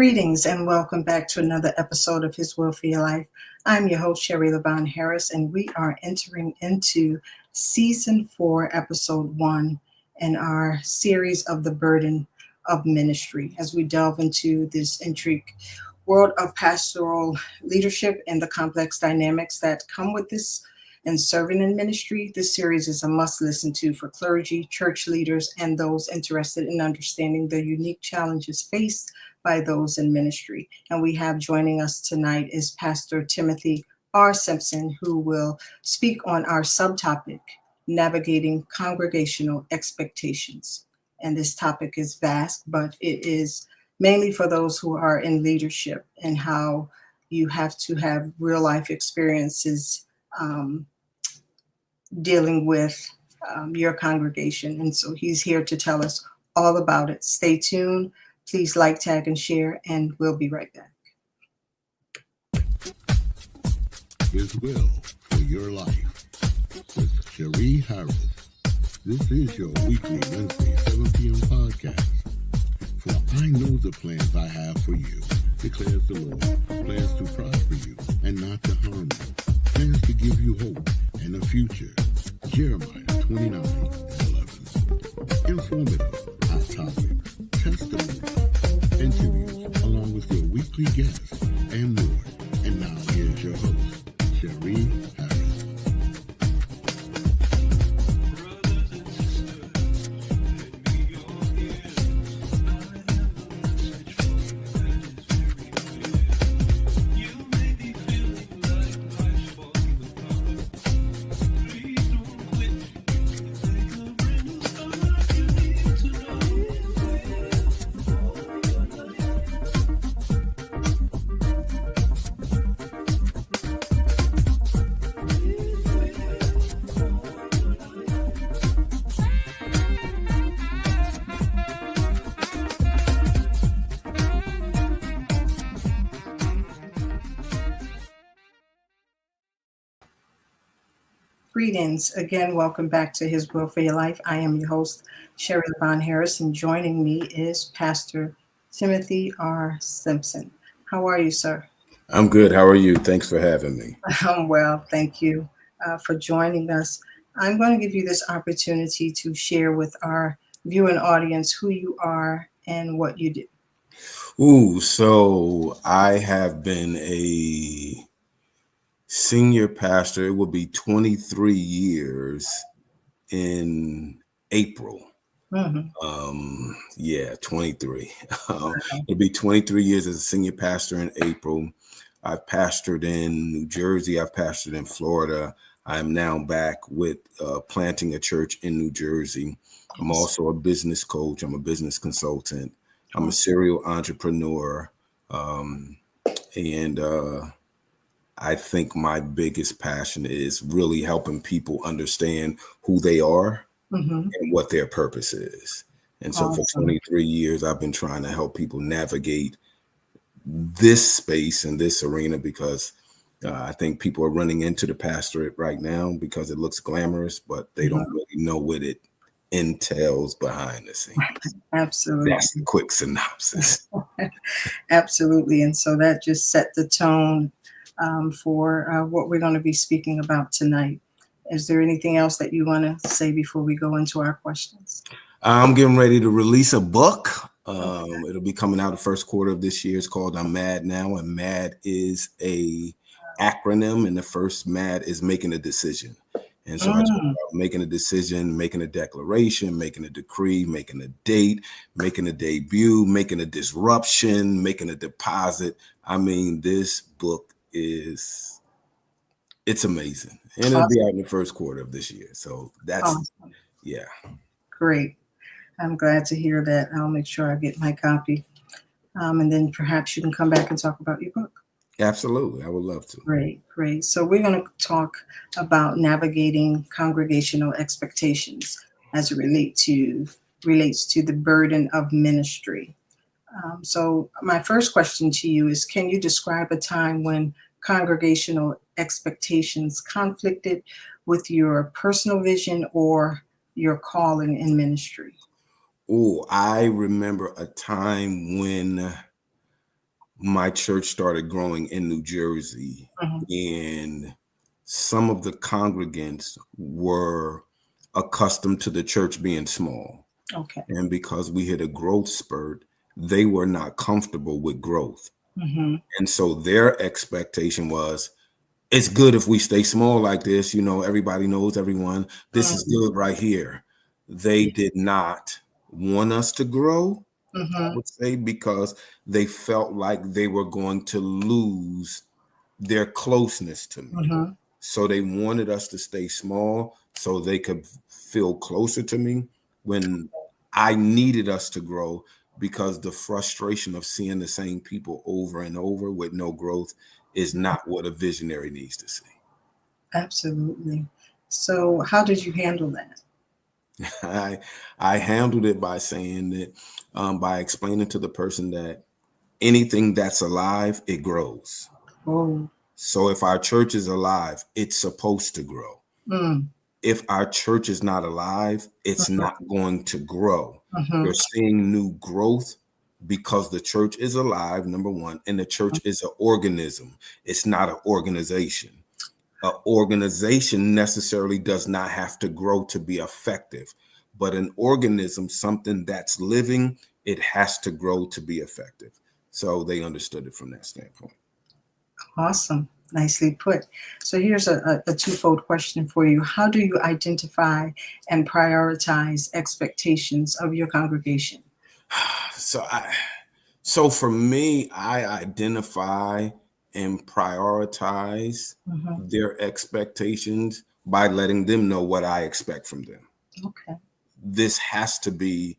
Greetings and welcome back to another episode of His Will for Your Life. I'm your host, Sherry LaVon Harris, and we are entering into Season 4, Episode 1 in our series of the burden of ministry as we delve into this intricate world of pastoral leadership and the complex dynamics that come with this and serving in ministry. This series is a must listen to for clergy, church leaders, and those interested in understanding the unique challenges faced by those in ministry. And we have joining us tonight is Pastor Timothy R. Simpson, who will speak on our subtopic, Navigating Congregational Expectations. And this topic is vast, but it is mainly for those who are in leadership and how you have to have real life experiences dealing with your congregation. And so he's here to tell us all about it. Stay tuned. Please like, tag, and share, and we'll be right back. His Will for Your Life with Cherie Harris. This is your weekly Wednesday 7 p.m. podcast. For I know the plans I have for you, declares the Lord, plans to prosper you and not to harm you, plans to give you hope and a future. Jeremiah 29:11. Informative, hot topics, testimonies, interviews, along with your weekly guests and more. And now here's your host, Cherie Harris. Greetings. Again, welcome back to His Will for Your Life. I am your host, Sherry LaVon Harris, and joining me is Pastor Timothy R. Simpson. How are you, sir? I'm good. How are you? Thanks for having me. I'm well. Thank you for joining us. I'm going to give you this opportunity to share with our viewing audience who you are and what you do. So I have been a senior pastor. It will be 23 years in April. 23. It'll be 23 years as a senior pastor in April. I've pastored in New Jersey. I've pastored in Florida. I'm now back with planting a church in New Jersey. I'm also a business coach. I'm a business consultant. I'm a serial entrepreneur. And I think my biggest passion is really helping people understand who they are and what their purpose is. And so for 23 years, I've been trying to help people navigate this space and this arena because I think people are running into the pastorate right now because it looks glamorous, but they don't really know what it entails behind the scenes. Absolutely. That's the quick synopsis. Absolutely. And so that just set the tone for what we're going to be speaking about tonight. Is there anything else that you want to say before we go into our questions? I'm getting ready to release a book. It'll be coming out the first quarter of this year. It's called I'm Mad Now, and MAD is a acronym, and the first MAD is making a decision. And so I talk about making a decision, making a declaration, making a decree, making a date, making a debut, making a disruption, making a deposit. I mean, this book it's amazing. And it'll be out in the first quarter of this year. So that's, yeah. Great. I'm glad to hear that. I'll make sure I get my copy. And then perhaps you can come back and talk about your book. Absolutely. I would love to. Great. So we're going to talk about navigating congregational expectations as it relates to the burden of ministry. So my first question to you is, can you describe a time when congregational expectations conflicted with your personal vision or your calling in ministry? Oh, I remember a time when my church started growing in New Jersey, Mhm. and some of the congregants were accustomed to the church being small. Okay. And because we hit a growth spurt, they were not comfortable with growth. Mm-hmm. And so their expectation was, it's good if we stay small like this. Everybody knows everyone. This is good right here. They did not want us to grow, I Mm-hmm. would say, because they felt like they were going to lose their closeness to me. Mm-hmm. So they wanted us to stay small so they could feel closer to me when I needed us to grow, because the frustration of seeing the same people over and over with no growth is not what a visionary needs to see. Absolutely. So, how did you handle that? I handled it by saying that, by explaining to the person that anything that's alive, it grows. Oh. So if our church is alive, it's supposed to grow. Mm. If our church is not alive, it's not going to grow. Mm-hmm. You're seeing new growth because the church is alive, number one, and the church is an organism. It's not an organization. An organization necessarily does not have to grow to be effective, but an organism, something that's living, it has to grow to be effective. So they understood it from that standpoint. Awesome. Nicely put. So here's a twofold question for you. How do you identify and prioritize expectations of your congregation? So for me, I identify and prioritize Mm-hmm. their expectations by letting them know what I expect from them. Okay. This has to be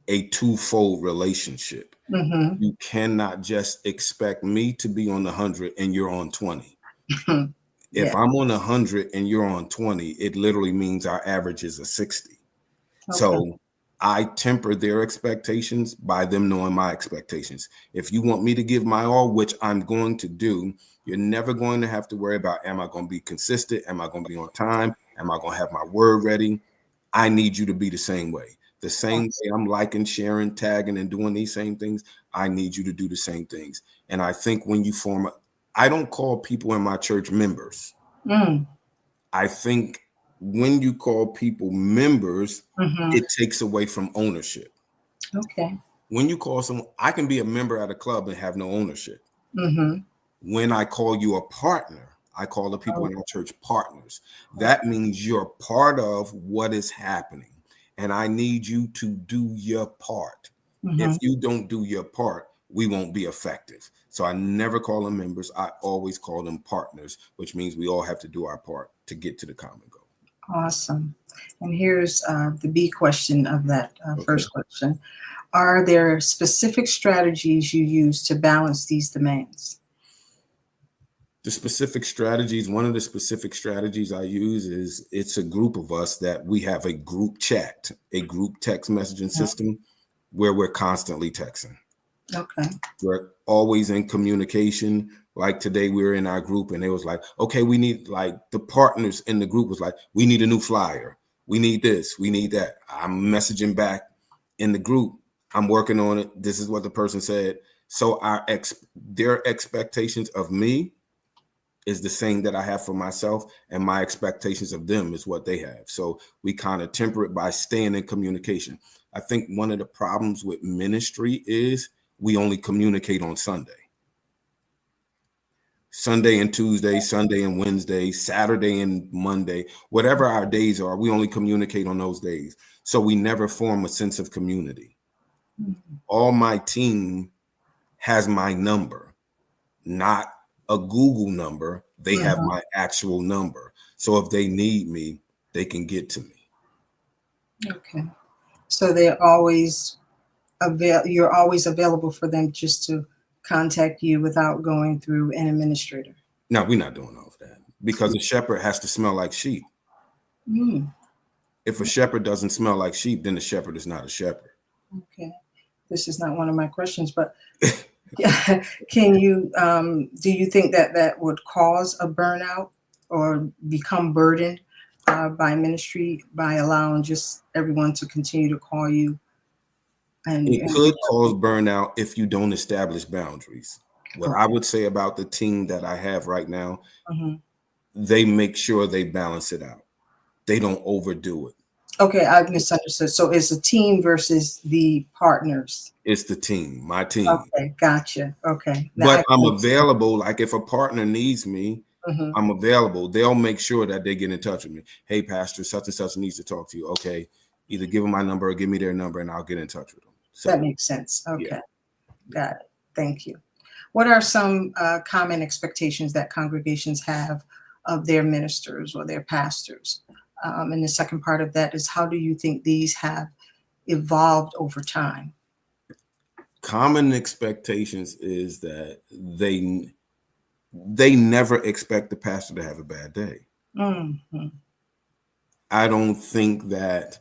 a twofold relationship. Mm-hmm. You cannot just expect me to be on 100 and you're on 20. If Yeah. I'm on 100 and you're on 20, it literally means our average is a 60. Okay. So I temper their expectations by them knowing my expectations. If you want me to give my all, which I'm going to do, you're never going to have to worry about, am I going to be consistent? Am I going to be on time? Am I going to have my word ready? I need you to be the same way. The same way I'm liking, sharing, tagging, and doing these same things, I need you to do the same things. And I think when you I don't call people in my church members. Mm. I think when you call people members, Mm-hmm. it takes away from ownership. Okay. When you call someone, I can be a member at a club and have no ownership. Mm-hmm. When I call you a partner, I call the people in our church partners. That means you're part of what is happening. And I need you to do your part. Mm-hmm. If you don't do your part, we won't be effective. So I never call them members. I always call them partners, which means we all have to do our part to get to the common goal. Awesome. And here's the B question of that Okay. first question. Are there specific strategies you use to balance these demands? The specific strategies, one of the specific strategies I use is, it's a group of us that we have a group chat, a group text messaging system where we're constantly texting. Okay. We're always in communication. Like today we were in our group and it was like, okay, we need, like, the partners in the group was like, we need a new flyer. We need this, we need that. I'm messaging back in the group. I'm working on it. This is what the person said. So their expectations of me is the same that I have for myself, and my expectations of them is what they have. So we kind of temper it by staying in communication. I think one of the problems with ministry is we only communicate on Sunday and Tuesday, Sunday and Wednesday, Saturday and Monday, whatever our days are, we only communicate on those days. So we never form a sense of community. Mm-hmm. All my team has my number, not a Google number. They have my actual number. So if they need me, they can get to me. Okay. So they're always you're always available for them just to contact you without going through an administrator. Now, we're not doing all of that because a shepherd has to smell like sheep. Mm. If a shepherd doesn't smell like sheep, then the shepherd is not a shepherd. Okay. This is not one of my questions, but can you, do you think that that would cause a burnout or become burdened by ministry by allowing just everyone to continue to call you It and could cause burnout if you don't establish boundaries. What I would say about the team that I have right now, Mhm. they make sure they balance it out. They don't overdo it. Okay, I misunderstood. So it's a team versus the partners. It's the team, my team. Okay, gotcha. Okay. Now But I I'm can. available. Like if a partner needs me, Mhm. I'm available. They'll make sure that they get in touch with me. Hey, Pastor, such and such needs to talk to you. Okay, either give them my number or give me their number, and I'll get in touch with them. That So makes sense. yeah, Okay, got it. Thank you. What are some common expectations that congregations have of their ministers or their pastors? And the second part of that is how do you think these have evolved over time? common expectations is that they never expect the pastor to have a bad day. Hmm. I don't think that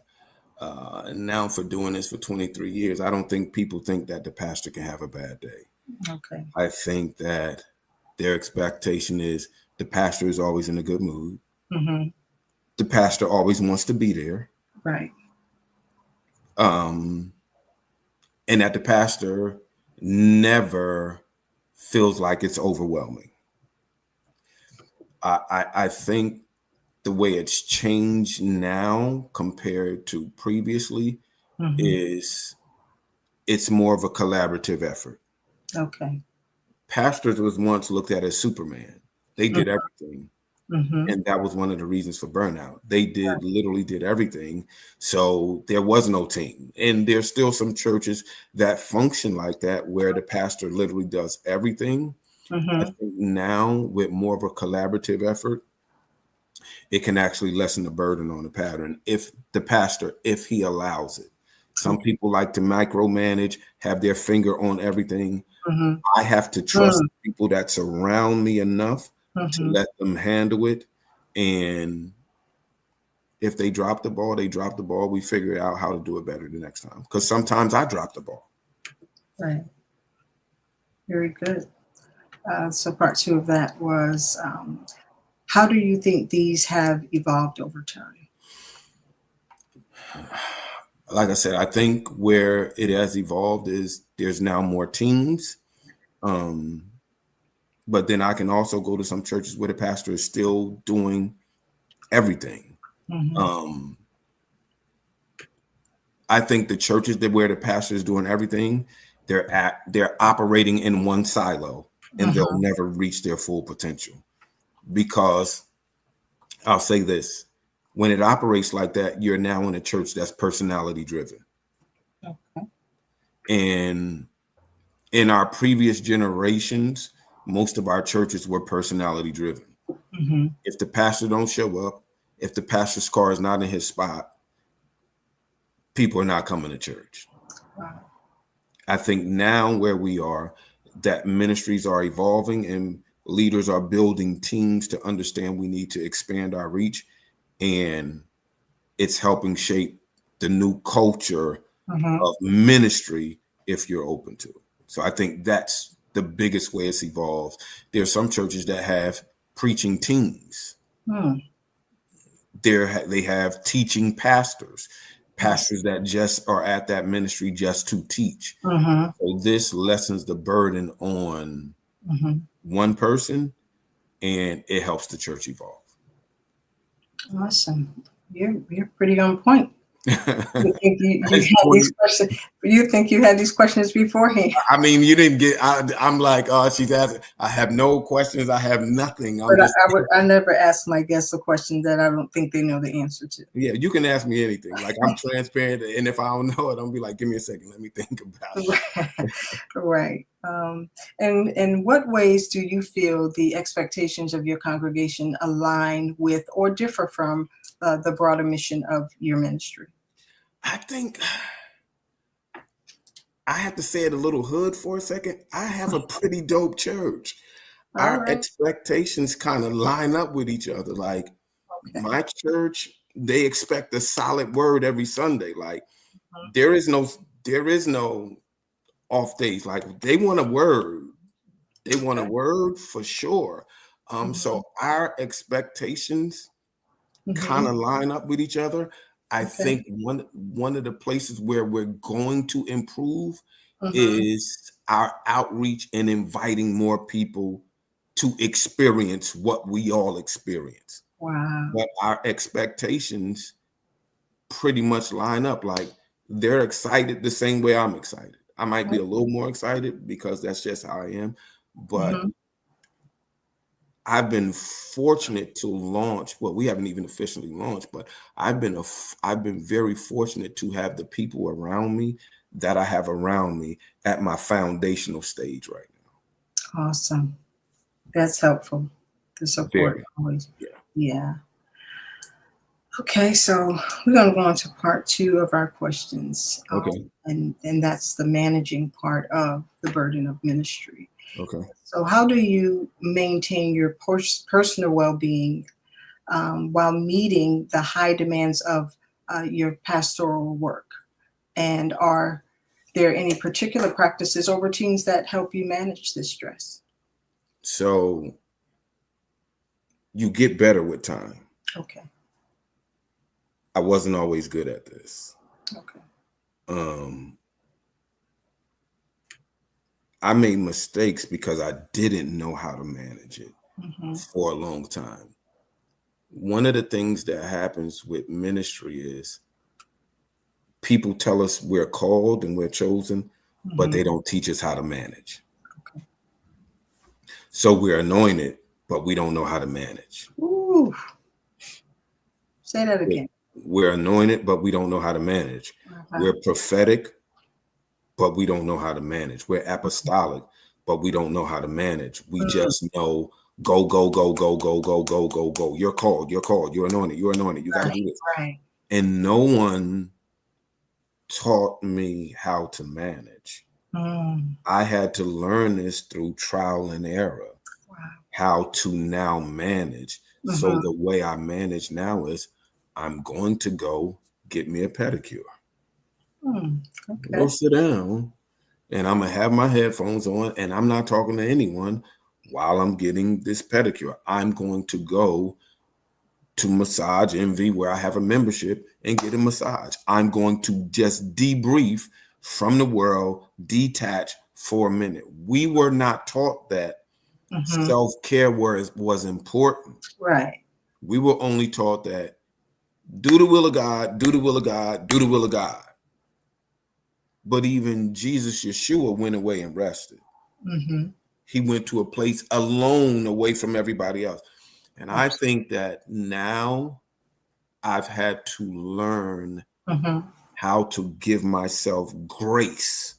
now for doing this for 23 years, I don't think people think that the pastor can have a bad day. Okay. I think that their expectation is the pastor is always in a good mood. Hmm. The pastor always wants to be there. Right. Um, and that the pastor never feels like it's overwhelming. I think the way it's changed now compared to previously Hmm. is it's more of a collaborative effort. Okay. Pastors was once looked at as Superman. They did everything. Hmm. And that was one of the reasons for burnout. They literally did everything. So there was no team. And there's still some churches that function like that, where the pastor literally does everything. I Hmm. think now with more of a collaborative effort, it can actually lessen the burden on the pattern if the pastor, if he allows it. Some Okay. people like to micromanage, have their finger on everything. Hmm. I have to trust people that surround me enough to Hmm. let them handle it. And if they drop the ball, they drop the ball. We figure out how to do it better the next time. Because sometimes I drop the ball. Right. Very good. So part two of that was how do you think these have evolved over time? Like I said, I think where it has evolved is there's now more teams. But then I can also go to some churches where the pastor is still doing everything. Hmm. Um, I think the churches that where the pastor is doing everything, they're operating in one silo and they'll Hmm. never reach their full potential. Because I'll say this, when it operates like that, you're now in a church that's personality driven. Okay. And in our previous generations, most of our churches were personality driven. Hmm. If the pastor don't show up, if the pastor's car is not in his spot, people are not coming to church. Wow. I think now where we are, that ministries are evolving and leaders are building teams to understand we need to expand our reach, and it's helping shape the new culture Hmm. of ministry if you're open to it. So I think that's the biggest way it's evolved. There are some churches that have preaching teams. Hmm. They have teaching pastors that just are at that ministry just to teach. Hmm. So this lessens the burden on Hmm. one person, and it helps the church evolve. Awesome. You're pretty on point. You think you It's had 20. these questions? You think you had these questions beforehand? I mean, you didn't get. I'm like, oh, she's asking. I have no questions. I have nothing. I'm But just. I never ask my guests a question that I don't think they know the answer to. Yeah, you can ask me anything. Like I'm transparent, and if I don't know it, I'm be like, give me a second, let me think about it. Right. And in what ways do you feel the expectations of your congregation align with or differ from the broader mission of your ministry? I think I have to say it a little hood for a second. I have a pretty dope church. All Our right. expectations kind of line up with each other. Like Okay. my church, they expect a solid word every Sunday. Like Mhm. there is no off days. Like they want a word. They want a Okay. word for sure. Mhm. So our expectations kind Mhm. of line up with each other. I Okay. think one of the places where we're going to improve Mm-hmm. is our outreach and inviting more people to experience what we all experience. Wow. But our expectations pretty much line up. Like they're excited the same way I'm excited. I might be a little more excited because that's just how I am. But Mm-hmm. I've been fortunate to launch. Well, we haven't even officially launched, but I've been very fortunate to have the people around me that I have around me at my foundational stage right now. Awesome. That's helpful. The support Very, always. yeah. Yeah. Okay, so we're going to go on to part two of our questions, Okay. and that's the managing part of the burden of ministry. Okay. So, how do you maintain your personal well-being while meeting the high demands of your pastoral work? And are there any particular practices or routines that help you manage this stress? So you get better with time. Okay. I wasn't always good at this. Okay. Um, I made mistakes because I didn't know how to manage it Mm-hmm. for a long time. One of the things that happens with ministry is people tell us we're called and we're chosen, but Mm-hmm. they don't teach us how to manage. So we're anointed, but we don't know how to manage. Ooh. Say that again. We're anointed, but we don't know how to manage. Uh-huh. We're prophetic, but we don't know how to manage. We're apostolic, but we don't know how to manage. We just know go, go, go, go, go, go, go, go, go. You're called, you're anointed, you're anointed. You got to do this. Right. And no one taught me how to manage. Mm. I had to learn this through trial and error, Wow. how to now manage. So the way I manage now is I'm going to go get me a pedicure. Okay. Go sit down and I'm going to have my headphones on and I'm not talking to anyone while I'm getting this pedicure. I'm going to go to Massage Envy where I have a membership and get a massage. I'm going to just debrief from the world, detach for a minute. We were not taught that self-care was important. Right. We were only taught that do the will of God, do the will of God, do the will of God. But even Jesus, Yeshua, went away and rested. Mm-hmm. He went to a place alone away from everybody else. And I think that now I've had to learn how to give myself grace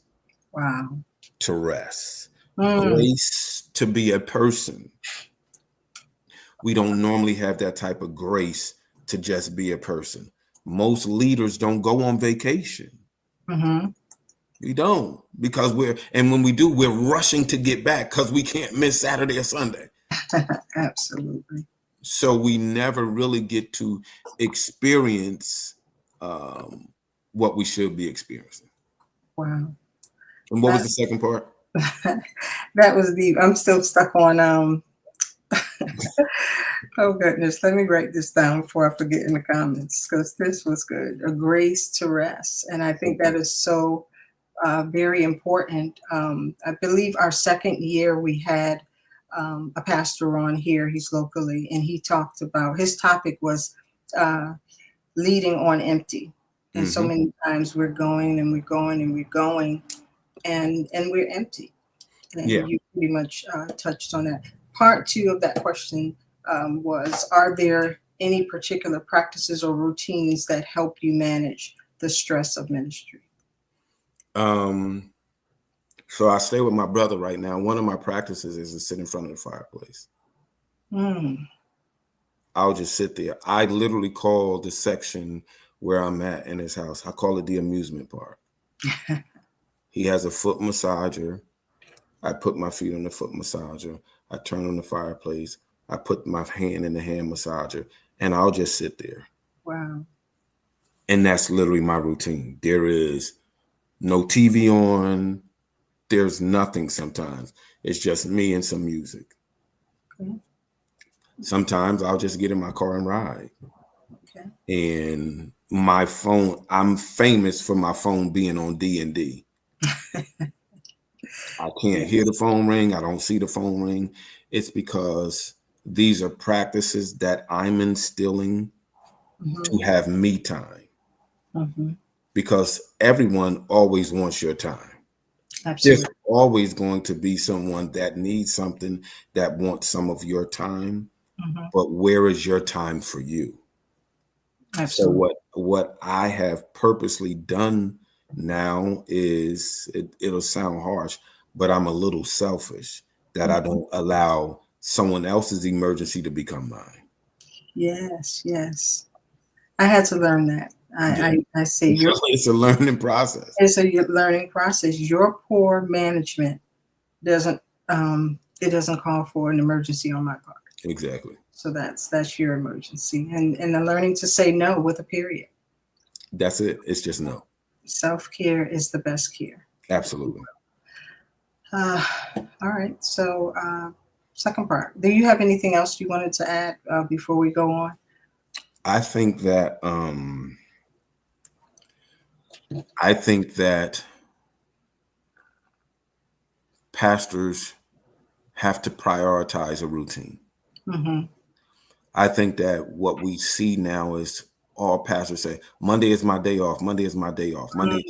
Wow. to rest, grace to be a person. We don't normally have that type of grace to just be a person. Most leaders don't go on vacation. We don't, because when we do, we're rushing to get back because we can't miss Saturday or Sunday. Absolutely. So we never really get to experience what we should be experiencing. Wow. And what was the second part? That was deep. I'm still stuck on oh goodness, let me write this down before I forget in the comments, because this was good. A grace to rest. And I think that is so very important. I believe our second year we had a pastor on here, he's locally, and he talked about, his topic was leading on empty. And so many times we're going and we're going and we're going and we're empty. Yeah. And you pretty much touched on that. Part two of that question was, are there any particular practices or routines that help you manage the stress of ministry? So I stay with my brother right now. One of my practices is to sit in front of the fireplace. I'll just sit there. I literally call the section where I'm at in his house, I call it the amusement park. He has a foot massager. I put my feet on the foot massager. I turn on the fireplace. I put my hand in the hand massager, and I'll just sit there. Wow. And that's literally my routine. There is no TV on. There's nothing sometimes. It's just me and some music. Okay. Sometimes I'll just get in my car and ride. Okay. And my phone, I'm famous for my phone being on D&D. I can't hear the phone ring. I don't see the phone ring. It's because these are practices that I'm instilling Mm-hmm. to have me time, Mm-hmm. because everyone always wants your time. There's Absolutely. always going to be someone that needs something, that wants some of your time, Mm-hmm. but where is your time for you? So Absolutely. what I have purposely done now is, it'll sound harsh, but I'm a little selfish that I Mhm. don't allow someone else's emergency to become mine. Yes, yes. I had to learn that. Yeah. I say your It's a learning process. it's a learning process. Your poor management doesn't it doesn't call for an emergency on my part. Exactly. So that's your emergency, and the learning to say no with a period. That's it. It's just no. Self care is the best care. Absolutely. Uh, all right. So second part. Do you have anything else you wanted to add before we go on? I think that pastors have to prioritize a routine. Mm-hmm. I think that what we see now is all pastors say, Monday is my day off. Monday is my day off. Monday,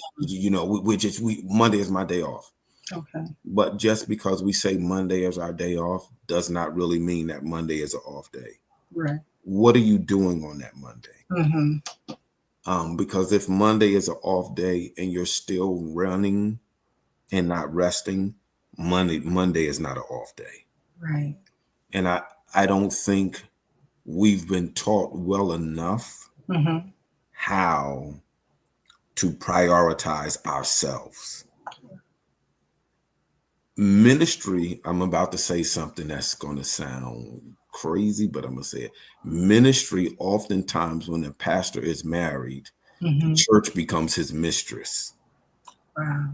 Monday is my day off. Okay. But just because we say Monday is our day off does not really mean that Monday is an off day. Right. What are you doing on that Monday? Mm-hmm. Because if Monday is an off day and you're still running and not resting, Monday is not an off day. Right. And I don't think we've been taught well enough Mm-hmm. how to prioritize ourselves. Ministry, I'm about to say something that's going to sound crazy, but I'm going to say it. Ministry, oftentimes when a pastor is married, the Mm-hmm. church becomes his mistress, Wow.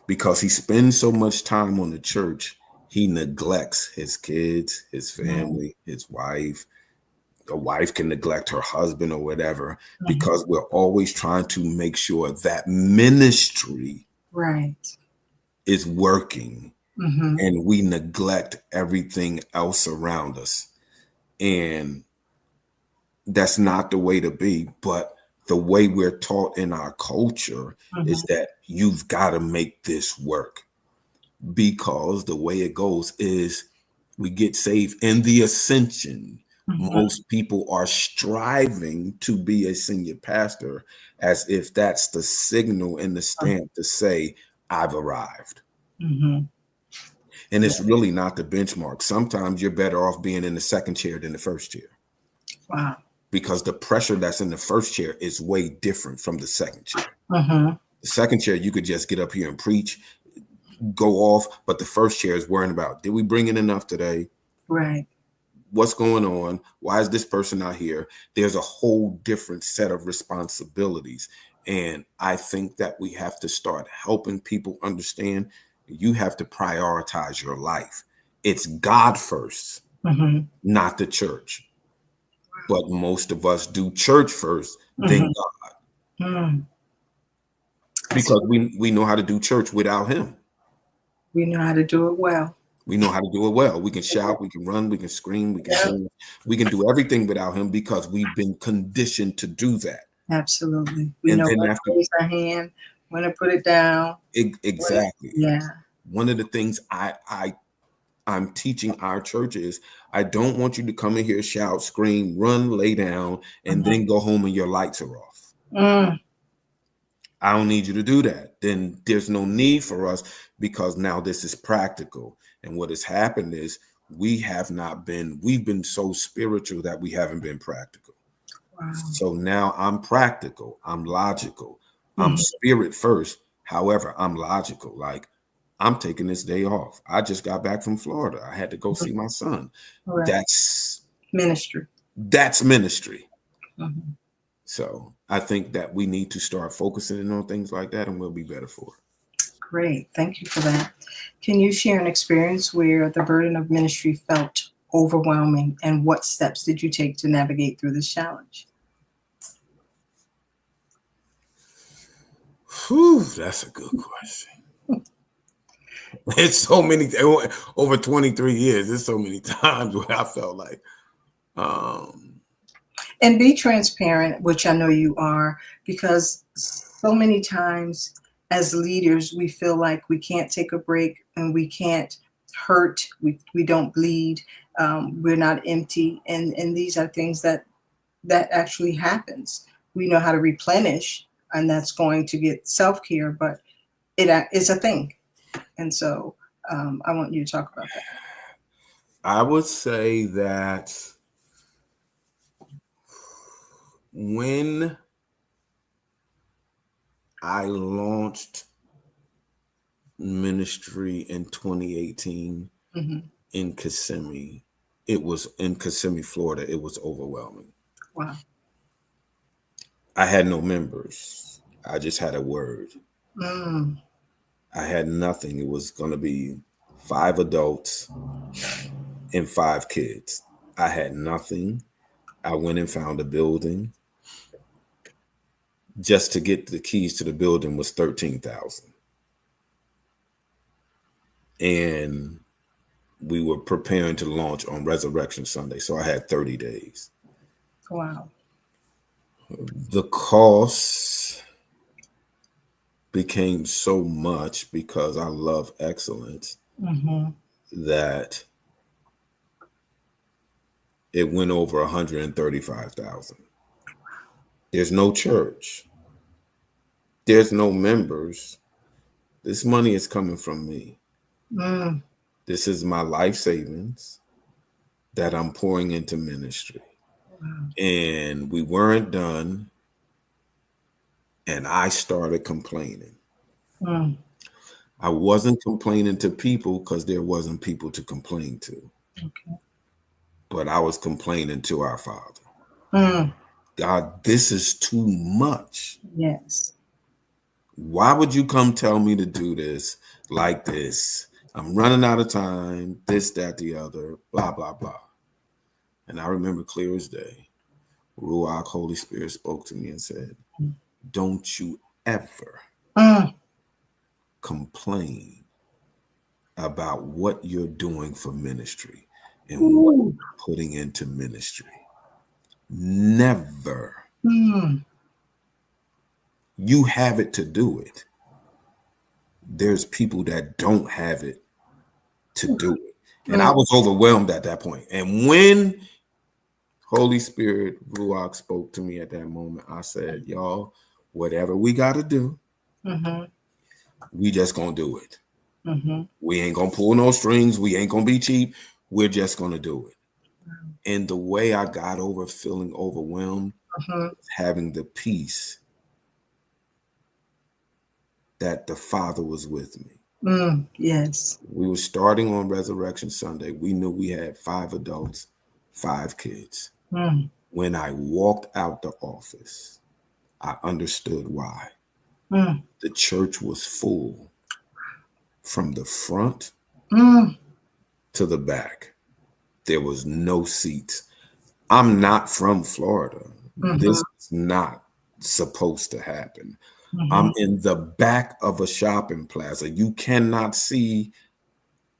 because he spends so much time on the church, he neglects his kids, his Mm-hmm. family, his wife. A wife can neglect her husband or whatever, Mm-hmm. because we're always trying to make sure that ministry Right. is working, Mm-hmm. and we neglect everything else around us. And that's not the way to be. But the way we're taught in our culture Mm-hmm. is that you've got to make this work, because the way it goes is we get saved in the ascension. Mm-hmm. Most people are striving to be a senior pastor as if that's the signal and the stamp to say, I've arrived. Mm-hmm. And Yeah. it's really not the benchmark. Sometimes you're better off being in the second chair than the first chair, Wow. because the pressure that's in the first chair is way different from the second chair. Mm-hmm. The second chair, you could just get up here and preach, go off. But the first chair is worrying about, did we bring in enough today? Right. What's going on? Why is this person not here? There's a whole different set of responsibilities. And I think that we have to start helping people understand you have to prioritize your life. It's God first, Mm-hmm. not the church. But most of us do church first, then Mm-hmm. God, Mm. That's, because we know how to do church without him. we know how to do it well. We know how to do it well. We can shout, we can run, we can scream, we can Yep. sing. We can do everything without him, because we've been conditioned to do that. Absolutely. We And know then when after, to raise our hand, when to put it down. exactly. Yeah. One of the things I'm teaching our church is, I don't want you to come in here, shout, scream, run, lay down, and then go home and your lights are off. Mm. I don't need you to do that. Then there's no need for us, because now this is practical. And what has happened is we've been so spiritual that we haven't been practical. Wow. So now I'm practical, I'm logical, I'm Mm-hmm. spirit first. However, I'm logical. Like, I'm taking this day off. I just got back from Florida. I had to go see my son. Right. That's Ministry. ministry. Mm-hmm. So I think that we need to start focusing on things like that, and we'll be better for it. Great. Thank you for that. Can you share an experience where the burden of ministry felt overwhelming, and what steps did you take to navigate through this challenge? Whew, that's a good question. It's so many over 23 years. There's so many times where I felt like, And be transparent, which I know you are, because so many times as leaders, we feel like we can't take a break and we can't hurt. We don't bleed. We're not empty. And these are things that actually happens. We know how to replenish, and that's going to get self-care, but it's a thing. And so I want you to talk about that. I would say that when I launched ministry in 2018 in Kissimmee, it was in Kissimmee, Florida. It was overwhelming. Wow. I had no members. I just had a word. I had nothing. It was going to be 5 adults and 5 kids. I had nothing. I went and found a building. Just to get the keys to the building was $13,000. And we were preparing to launch on Resurrection Sunday. So I had 30 days. Wow. The cost became so much because I love excellence that it went over 135,000. There's no church. There's no members. This money is coming from me. This is my life savings that I'm pouring into ministry. And we weren't done. And I started complaining. I wasn't complaining to people because there wasn't people to complain to. Okay. But I was complaining to our Father. God, this is too much. Yes. Why would you come tell me to do this like this? I'm running out of time, this, that, the other, blah, blah, blah. And I remember clear as day, Ruach, Holy Spirit, spoke to me and said, don't you ever complain about what you're doing for ministry and what you're putting into ministry. Never. You have it to do it. There's people that don't have it to do it. And I was overwhelmed at that point. And when Holy Spirit, Ruach, spoke to me at that moment, I said, y'all, whatever we got to do, we just going to do it. We ain't going to pull no strings. We ain't going to be cheap. We're just going to do it. And the way I got over feeling overwhelmed, having the peace that the Father was with me. Yes. We were starting on Resurrection Sunday. We knew we had 5 adults, 5 kids. When I walked out the office, I understood why. The church was full from the front to the back. There was no seats. I'm not from Florida. This is not supposed to happen. I'm in the back of a shopping plaza. You could not see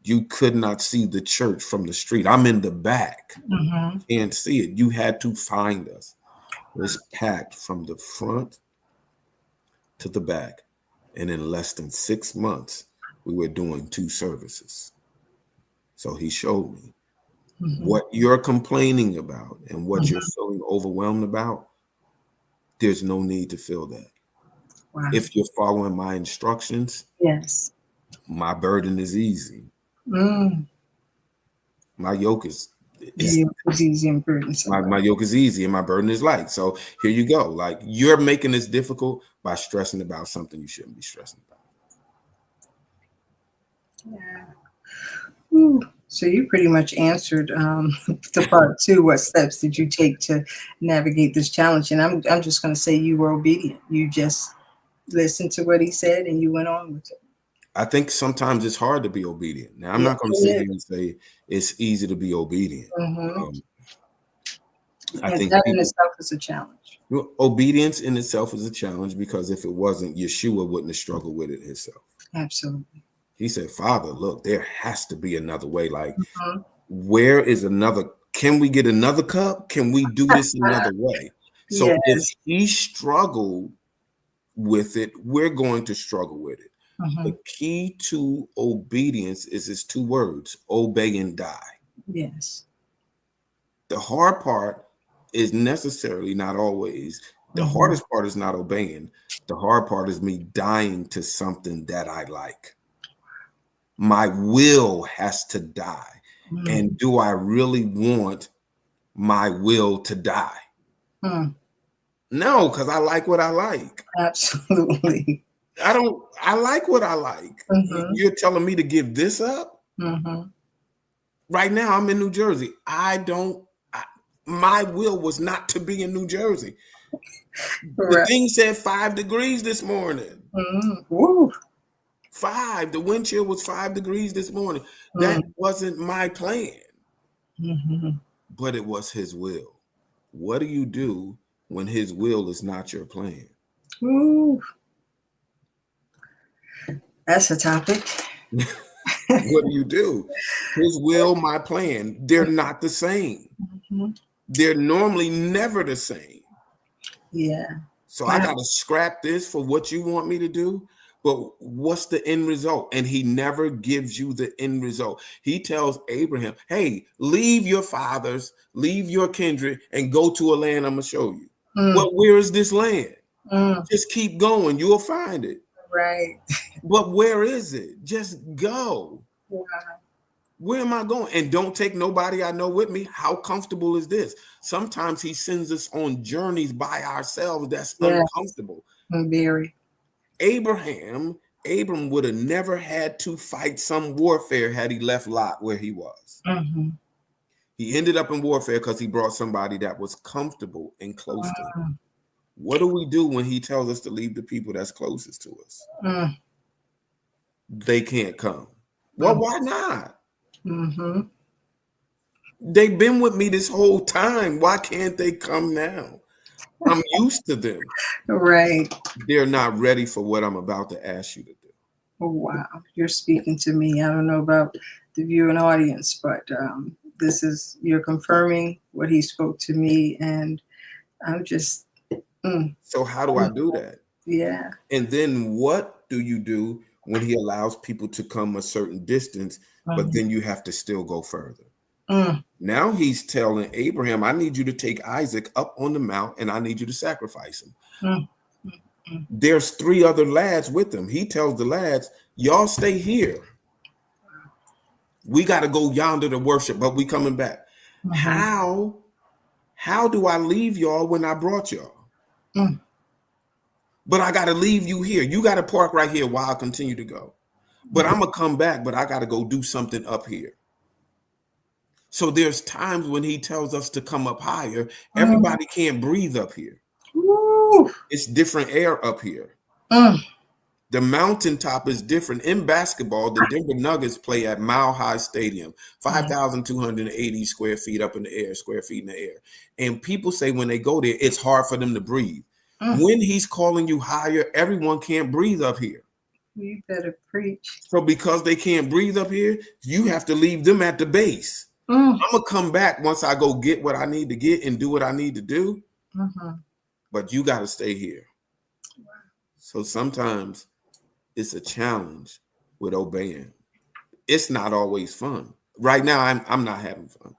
the church from the street. I'm in the back. Can't see it. You had to find us. It was packed from the front to the back. And in less than 6 months, we were doing 2 services. So he showed me what you're complaining about and what you're feeling overwhelmed about. There's no need to feel that. Wow. If you're following my instructions, Yes. my burden is easy. My yoke is easy and burdensome. My yoke is easy and my burden is light. So here you go. Like, you're making this difficult by stressing about something you shouldn't be stressing about. Yeah. So you pretty much answered the part 2. What steps did you take to navigate this challenge? And I'm just going to say you were obedient. You just listened to what he said and you went on with it. I think sometimes it's hard to be obedient. Now, I'm not going to sit here and say it's easy to be obedient. I And think that in people, itself is a challenge. obedience in itself is a challenge, because if it wasn't, Yeshua wouldn't have struggled with it himself. Absolutely. He said, Father, look, there has to be another way. Like, Mhm. where is another? Can we get another cup? Can we do this another way? So if Yes. he struggled with it, we're going to struggle with it. Mhm. The key to obedience is his two words: obey and die. Yes. The hard part is necessarily not always. The Mhm. hardest part is not obeying. The hard part is me dying to something that I like. My will has to die. Mm. And do I really want my will to die? Mm. No, because I like what I like. Absolutely. I like what I like. Mhm. You're telling me to give this up? Mhm. Right now, I'm in New Jersey. My will was not to be in New Jersey. The Correct. thing said 5 degrees this morning. Mm. Woo. 5. The wind chill was 5 degrees this morning. That Mm. wasn't my plan, Mhm. but it was his will. What do you do when his will is not your plan? Woo. That's a topic. What do you do? His will, my plan, they're not the same. Mhm. They're normally never the same. Yeah. So I Now. got to scrap this for what you want me to do. But what's the end result? And he never gives you the end result. He tells Abraham, hey, leave your fathers, leave your kindred, and go to a land I'm going to show you. Mm. Well, where is this land? Mm. Just keep going. You'll find it. Right. But where is it? Just go. Wow. Where am I going? And don't take nobody I know with me. How comfortable is this? Sometimes he sends us on journeys by ourselves that's Yes. uncomfortable. Very. Abram would have never had to fight some warfare had he left Lot where he was. Mhm. He ended up in warfare because he brought somebody that was comfortable and close to him. Mm. What do we do when he tells us to leave the people that's closest to us? Mm. They can't come. Well, Mm. why not? Mhm. They've been with me this whole time. Why can't they come now? I'm used to them. Right. They're not ready for what I'm about to ask you to do. Oh, wow. You're speaking to me. I don't know about the viewing audience, but you're confirming what he spoke to me. And I'm just, mm, So how do I do that? yeah. And then what do you do when he allows people to come a certain distance, but Mm. then you have to still go further? Mm. Now he's telling Abraham, I need you to take Isaac up on the mount and I need you to sacrifice him. Mm. Mm. There's 3 other lads with him. He tells the lads, y'all stay here. We got to go yonder to worship, but we coming back. Mhm. How do I leave y'all when I brought y'all? Mm. But I got to leave you here. You got to park right here while I continue to go. But I'm going to come back, but I got to go do something up here. So there's times when he tells us to come up higher. Mm. Everybody can't breathe up here. Woo. It's different air up here. Mm. The mountaintop is different. In basketball, the Denver Nuggets play at Mile High Stadium, Mm. 5,280 square feet up in the air, square feet in the air. And people say when they go there, it's hard for them to breathe. Mm. When he's calling you higher, everyone can't breathe up here. You better preach. So because they can't breathe up here, you have to leave them at the base. Mm. I'm going to come back once I go get what I need to get and do what I need to do. Mhm. But you got to stay here. So sometimes it's a challenge with obeying. It's not always fun. Right now, I'm not having fun.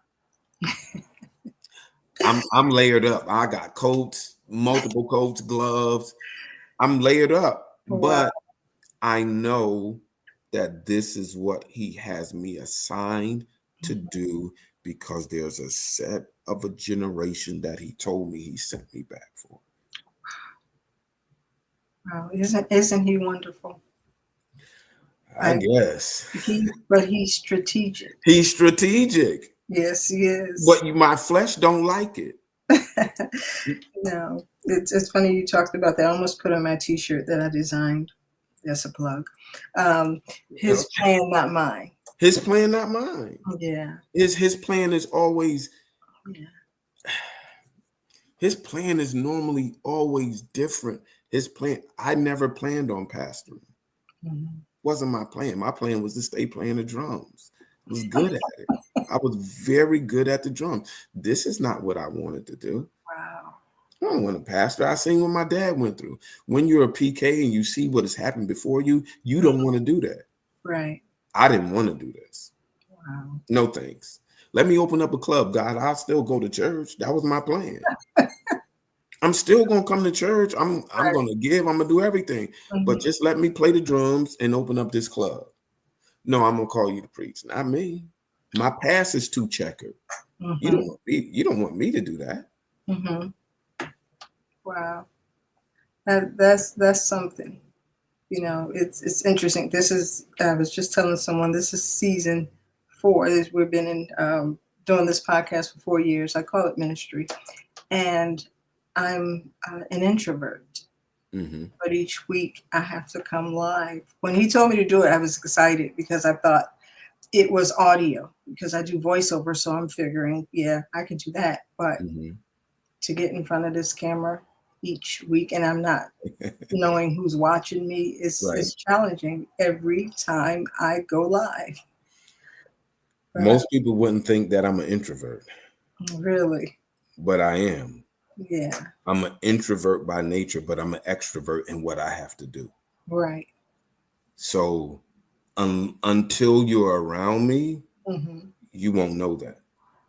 I'm layered up. I got coats, multiple coats, gloves. I'm layered up, Wow. but I know that this is what he has me assigned to do, because there's a set of a generation that he told me he sent me back for. Wow. Isn't he wonderful? I guess But he's strategic. he's strategic, Yes, he is. but my flesh don't like it. No, it's funny you talked about that. I almost put on my T-shirt that I designed. That's a plug. His plan, not mine. His plan, not mine. Yeah, His plan is always, yeah. His plan is normally always different. His plan, I never planned on pastoring. Mhm. Wasn't my plan. My plan was to stay playing the drums. I was good at it. I was very good at the drums. This is not what I wanted to do. Wow. I don't want to pastor. I seen what my dad went through. When you're a PK and you see what has happened before you, you don't want to do that. Right. I didn't want to do this. Wow. No thanks. Let me open up a club, God. I'll still go to church. That was my plan. I'm still gonna come to church. I'm Right. gonna give. I'm gonna do everything. But Mhm. just let me play the drums and open up this club. No, I'm gonna call you to preach. Not me. My past is too checkered. You Mhm. don't want me. You don't want me to do that. Mhm. Wow. That's something. It's interesting. This is I was just telling someone this is season 4. We've been in doing this podcast for 4 years. I call it ministry, and I'm an introvert. Mm-hmm. But each week I have to come live. When he told me to do it, I was excited because I thought it was audio because I do voiceover. So I'm figuring, yeah, I could do that. But Mm-hmm. to get in front of this camera each week, and I'm not knowing who's watching me Right. is challenging every time I go live. But Most people wouldn't think that I'm an introvert, really, but I am. yeah, I'm an introvert by nature, but I'm an extrovert in what I have to do. right. So until you're around me, Hmm. you won't know that.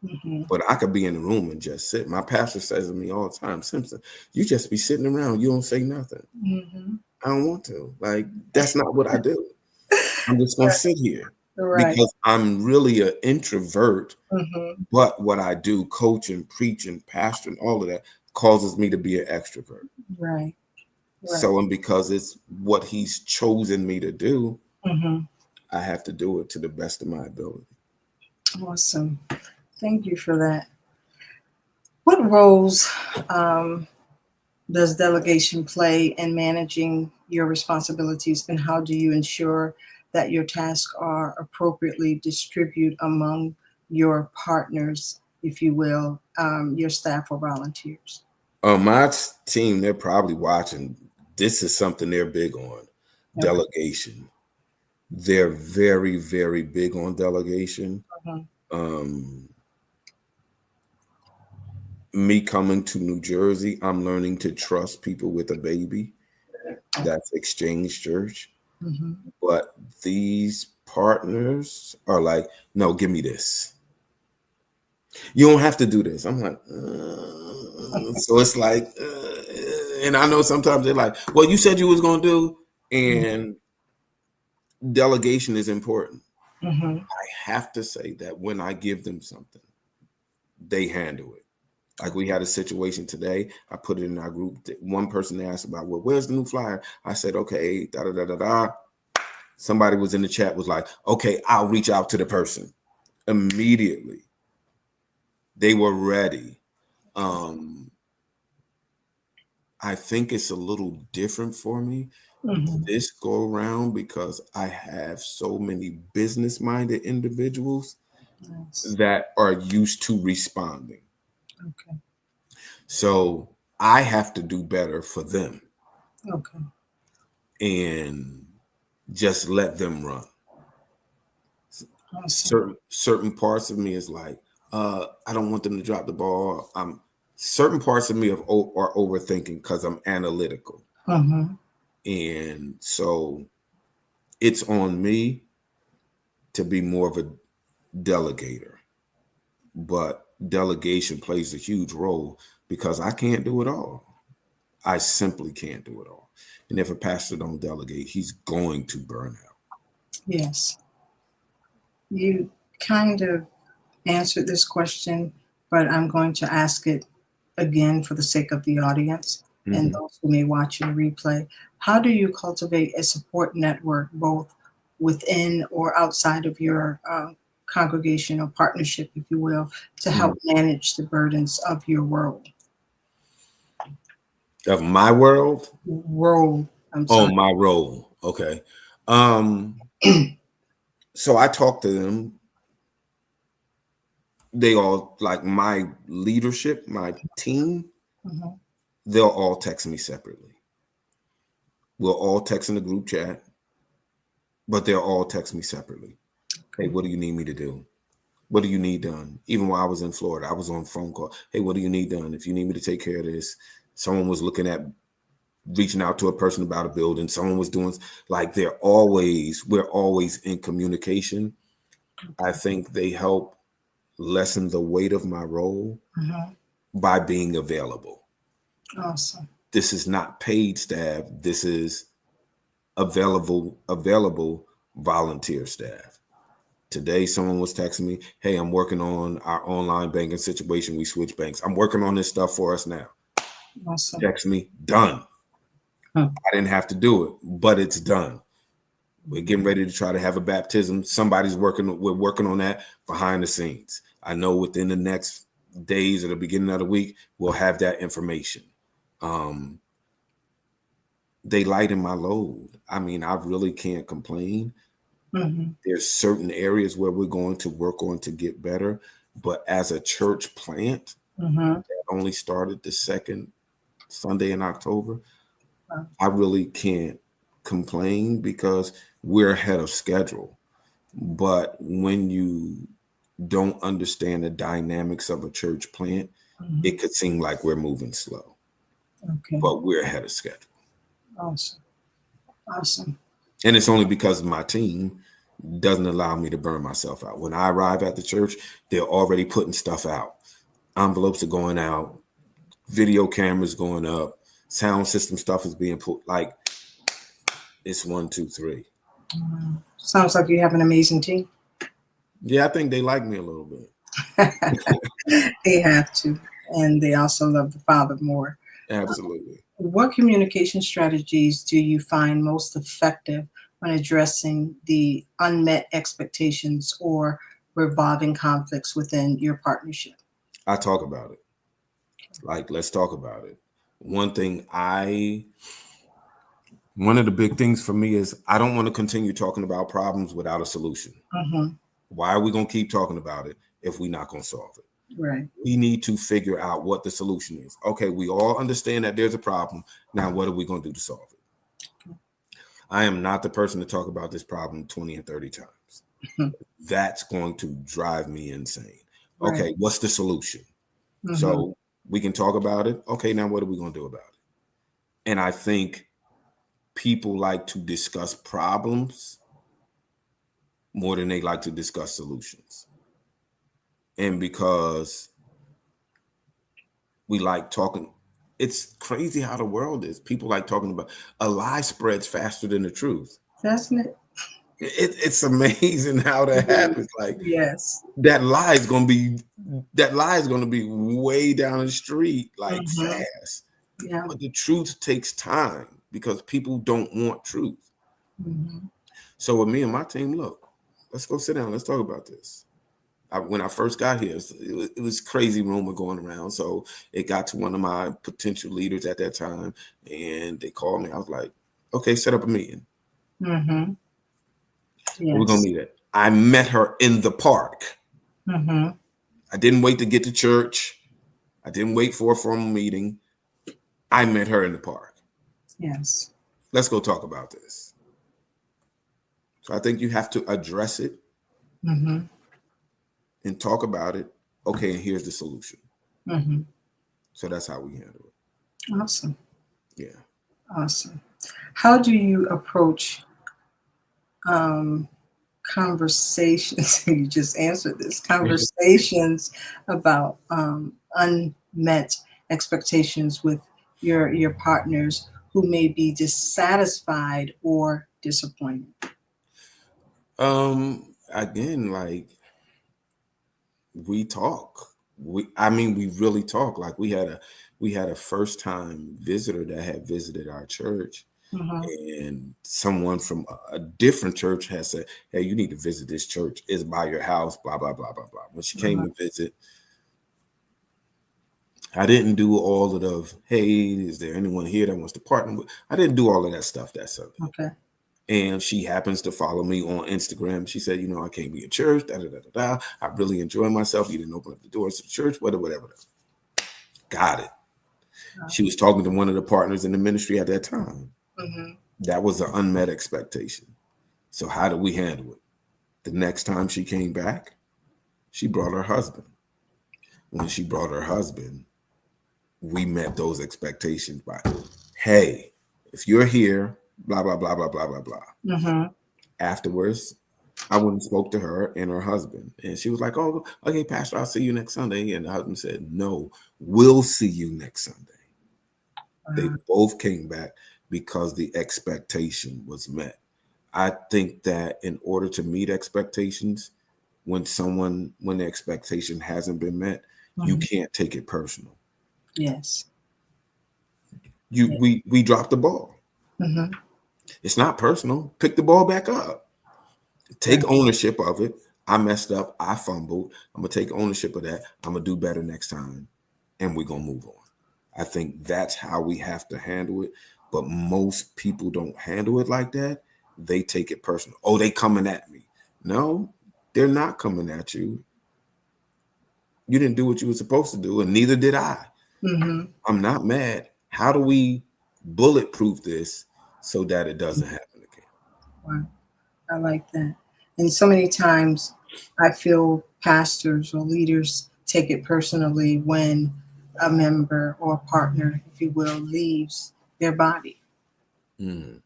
Hmm. But I could be in the room and just sit. My pastor says to me all the time, Simpson, you just be sitting around. You don't say nothing. Hmm. I don't want to. Like, that's not what I do. I'm just going to sit here Right. because I'm really an introvert. Hmm. But what I do, coaching, preaching, pastoring, all of that causes me to be an extrovert. Right. Right. So, and because it's what he's chosen me to do, Hmm. I have to do it to the best of my ability. Awesome. Thank you for that. What roles um, does delegation play in managing your responsibilities, and how do you ensure that your tasks are appropriately distributed among your partners, if you will, your staff or volunteers? My team, they're probably watching. This is something they're big on, Okay. delegation. They're very, very big on delegation. Mhm. Um, Me coming to New Jersey, I'm learning to trust people with a baby. That's Exchange Church. Mhm. But these partners are like, no, give me this. You don't have to do this. I'm like, so it's like, and I know sometimes they're like, well, you said you was going to do, and delegation is important. Mhm. I have to say that when I give them something, they handle it. Like we had a situation today. I put it in our group. One person asked about, well, where's the new flyer? I said, okay, da da da da da. Somebody was in the chat was like, okay, I'll reach out to the person immediately. They were ready. Um, I think it's a little different for me Mhm. this go around because I have so many business minded individuals Nice. that are used to responding. Okay. So I have to do better for them Okay. and just let them run. Awesome. Certain parts of me is like, I don't want them to drop the ball. Certain parts of me are overthinking because I'm analytical. Mhm. And so it's on me to be more of a delegator. But delegation plays a huge role because I can't do it all. I simply can't do it all. And if a pastor don't delegate, he's going to burn out. Yes. You kind of answered this question, but I'm going to ask it again for the sake of the audience and Mhm. those who may watch in replay. How do you cultivate a support network both within or outside of your congregation or partnership, if you will, to Mhm. help manage the burdens of your Of my world, role? I'm oh, sorry. my role. Okay. Um, so I talk to them. They all like my leadership, my team. Mhm. they'll all text me separately. We'll all text in the group chat, but they'll all text me separately. Hey, what do you need me to do? What do you need done? Even while I was in Florida, I was on phone call. Hey, what do you need done? If you need me to take care of this, someone was looking at reaching out to a person about a building. Someone was doing like we're always in communication. I think they help lessen the weight of my role Mhm. by being available. Awesome. This is not paid staff. This is available volunteer staff. Today, someone was texting me, hey, I'm working on our online banking situation. We switch banks. I'm working on this stuff for us now. Awesome. Text me, done. Huh. I didn't have to do it, but it's done. We're getting ready to try to have a baptism. We're working on that behind the scenes. I know within the next days or the beginning of the week, we'll have that information. They lighten my load. I mean, I really can't complain. Mhm. There's certain areas where we're going to work on to get better. But as a church plant Mhm. that only started the second Sunday in October, Wow. I really can't complain because we're ahead of schedule. But when you don't understand the dynamics of a church plant, Mhm. it could seem like we're moving slow, Okay. but we're ahead of schedule. Awesome. Awesome. And it's only because my team doesn't allow me to burn myself out. When I arrive at the church, they're already putting stuff out. Envelopes are going out, video cameras going up, sound system stuff is being put. Like it's 1, 2, 3. Sounds like you have an amazing team. Yeah, I think they like me a little bit. They have to, and they also love the Father more. Absolutely. What communication strategies do you find most effective when addressing the unmet expectations or revolving conflicts within your partnership? I talk about it. Like, let's talk about it. One of the big things for me is I don't want to continue talking about problems without a solution. Mm-hmm. Why are we going to keep talking about it if we're not going to solve it? Right. We need to figure out what the solution is. Okay, we all understand that there's a problem. Now, what are we going to do to solve it? I am not the person to talk about this problem 20 and 30 times. Mm-hmm. That's going to drive me insane. Right. Okay, what's the solution? Mm-hmm. So we can talk about it. Okay, now what are we going to do about it? And I think people like to discuss problems more than they like to discuss solutions. And because we like talking, it's crazy how the world is. People like talking about a lie spreads faster than the truth. Doesn't it? It's amazing how that happens. Like Yes. that lie is going to be way down the street, like Mm-hmm. fast. Yeah. But the truth takes time because people don't want truth. Mm-hmm. So with me and my team, look, let's go sit down. Let's talk about this. When I first got here, it was crazy rumor going around. So it got to one of my potential leaders at that time, and they called me. I was like, okay, set up a meeting. Mm-hmm. We're going to Yes. meet it. I met her in the park. Mm-hmm. I didn't wait to get to church. I didn't wait for a formal meeting. I met her in the park. Yes. Let's go talk about this. So I think you have to address it Mm-hmm. and talk about it. Okay, and here's the solution. Mm-hmm. So that's how we handle it. Awesome. Yeah. Awesome. How do you approach um, conversations? You just answered this. Conversations about unmet expectations with your partners who may be dissatisfied or disappointed. Again, like we talk. We really talk. Like we had a first time visitor that had visited our church, Mm-hmm. and someone from a different church has said, hey, you need to visit this church. It's by your house, blah, blah, blah, blah, blah. When she came Mm-hmm. to visit, I didn't do all of the, hey, is there anyone here that wants to partner with? I didn't do all of that stuff that Sunday. Okay. And she happens to follow me on Instagram. She said, I came to your church, da, da, da, da, da. I really enjoy myself. You didn't open up the doors to the church, whatever. Got it. She was talking to one of the partners in the ministry at that time. Mm-hmm. That was an unmet expectation. So how did we handle it? The next time she came back, she brought her husband. When she brought her husband, we met those expectations by, hey, if you're here, blah, blah, blah, blah, blah, blah, blah. Mm-hmm. Afterwards, I went and spoke to her and her husband. And she was like, oh, okay, Pastor, I'll see you next Sunday. And the husband said, no, we'll see you next Sunday. They both came back because the expectation was met. I think that in order to meet expectations, when the expectation hasn't been met, you can't take it personal. Yes. We dropped the ball. Mm-hmm. It's not personal. Pick the ball back up. Take ownership of it. I messed up. I fumbled. I'm going to take ownership of that. I'm going to do better next time. And we're going to move on. I think that's how we have to handle it. But most people don't handle it like that. They take it personal. Oh, they coming at me. No, they're not coming at you. You didn't do what you were supposed to do, and neither did I. Mm-hmm. I'm not mad. How do we bulletproof this so that it doesn't happen again? Wow. I like that. And so many times I feel pastors or leaders take it personally when a member or partner, if you will, leaves their body. Mm.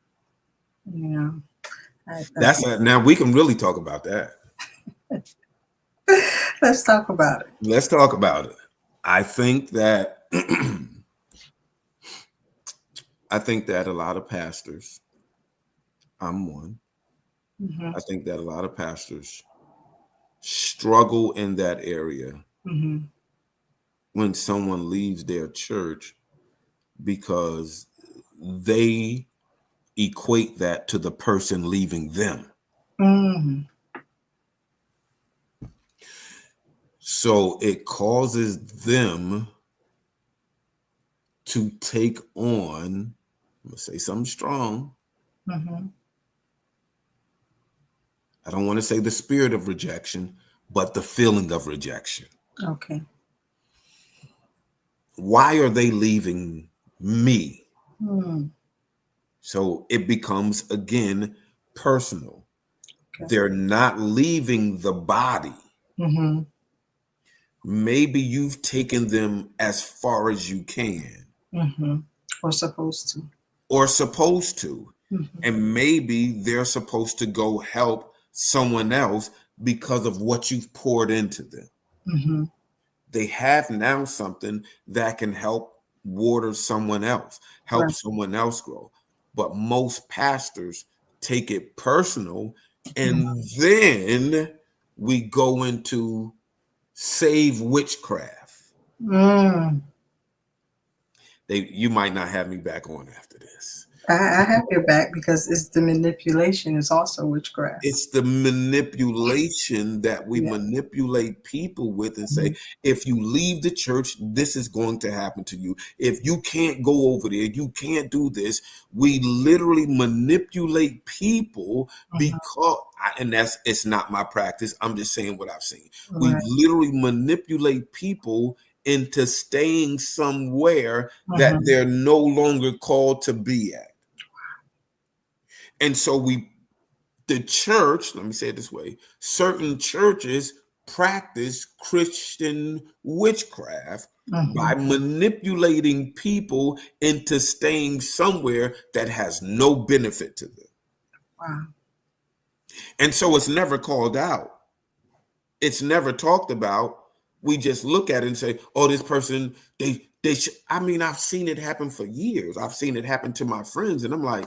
You know, Now we can really talk about that. let's talk about it. Let's talk about it. I think that a lot of pastors, I'm one. Mm-hmm. I think that a lot of pastors struggle in that area Mm-hmm. when someone leaves their church because they equate that to the person leaving them. Mm-hmm. So it causes them to take on, I'm going to say something strong. Mm-hmm. I don't want to say the spirit of rejection, but the feeling of rejection. Okay. Why are they leaving me? Mm. So it becomes, again, personal. Okay. They're not leaving the body. Mm-hmm. Maybe you've taken them as far as you can. Mm-hmm. Or supposed to. Mm-hmm. And maybe they're supposed to go help someone else because of what you've poured into them. Mm-hmm. They have now something that can help water someone else, help someone else grow. But most pastors take it personal, and then we go into save witchcraft. Mm. You might not have me back on after this. I have your back because it's the manipulation is also witchcraft. It's the manipulation that we manipulate people with and say, if you leave the church, this is going to happen to you. If you can't go over there, you can't do this. We literally manipulate people because, and it's not my practice. I'm just saying what I've seen. Right. We literally manipulate people into staying somewhere that they're no longer called to be at. And so the church, let me say it this way, certain churches practice Christian witchcraft by manipulating people into staying somewhere that has no benefit to them. Wow. And so it's never called out. It's never talked about. We just look at it and say, oh, this person, I mean, I've seen it happen for years. I've seen it happen to my friends. And I'm like,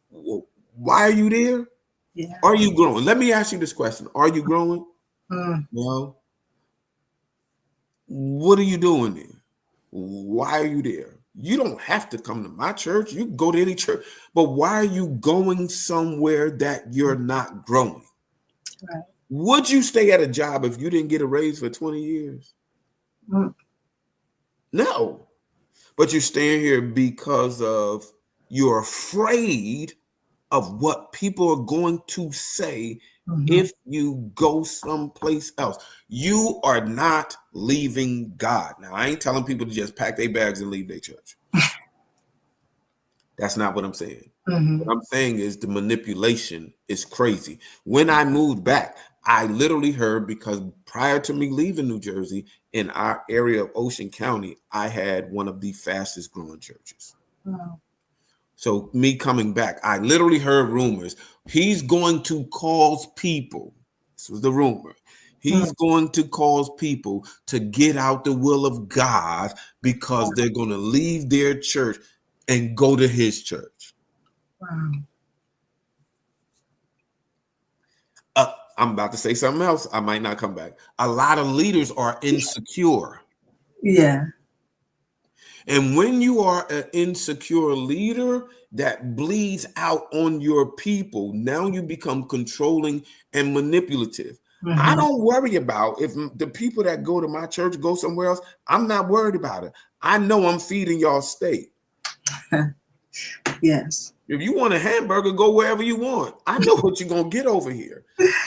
well, why are you there? Yeah. Are you growing? Let me ask you this question. Are you growing? No. What are you doing there? Why are you there? You don't have to come to my church. You can go to any church. But why are you going somewhere that you're not growing? Right. Would you stay at a job if you didn't get a raise for 20 years? No. But you're staying here because of you're afraid of what people are going to say Mm-hmm. if you go someplace else. You are not leaving God. Now, I ain't telling people to just pack their bags and leave their church. That's not what I'm saying. Mm-hmm. What I'm saying is the manipulation is crazy. When I moved back, I literally heard, because prior to me leaving New Jersey, in our area of Ocean County, I had one of the fastest growing churches. Wow. So me coming back, I literally heard rumors. He's going to cause people, this was the rumor, he's going to cause people to get out the will of God because they're going to leave their church and go to his church. Wow. I'm about to say something else. I might not come back. A lot of leaders are insecure. Yeah. And when you are an insecure leader, that bleeds out on your people. Now you become controlling and manipulative. I Mm-hmm. don't worry about if the people that go to my church go somewhere else. I'm not worried about it. I know I'm feeding y'all steak. Yes. If you want a hamburger, go wherever you want. I know what you're going to get over here.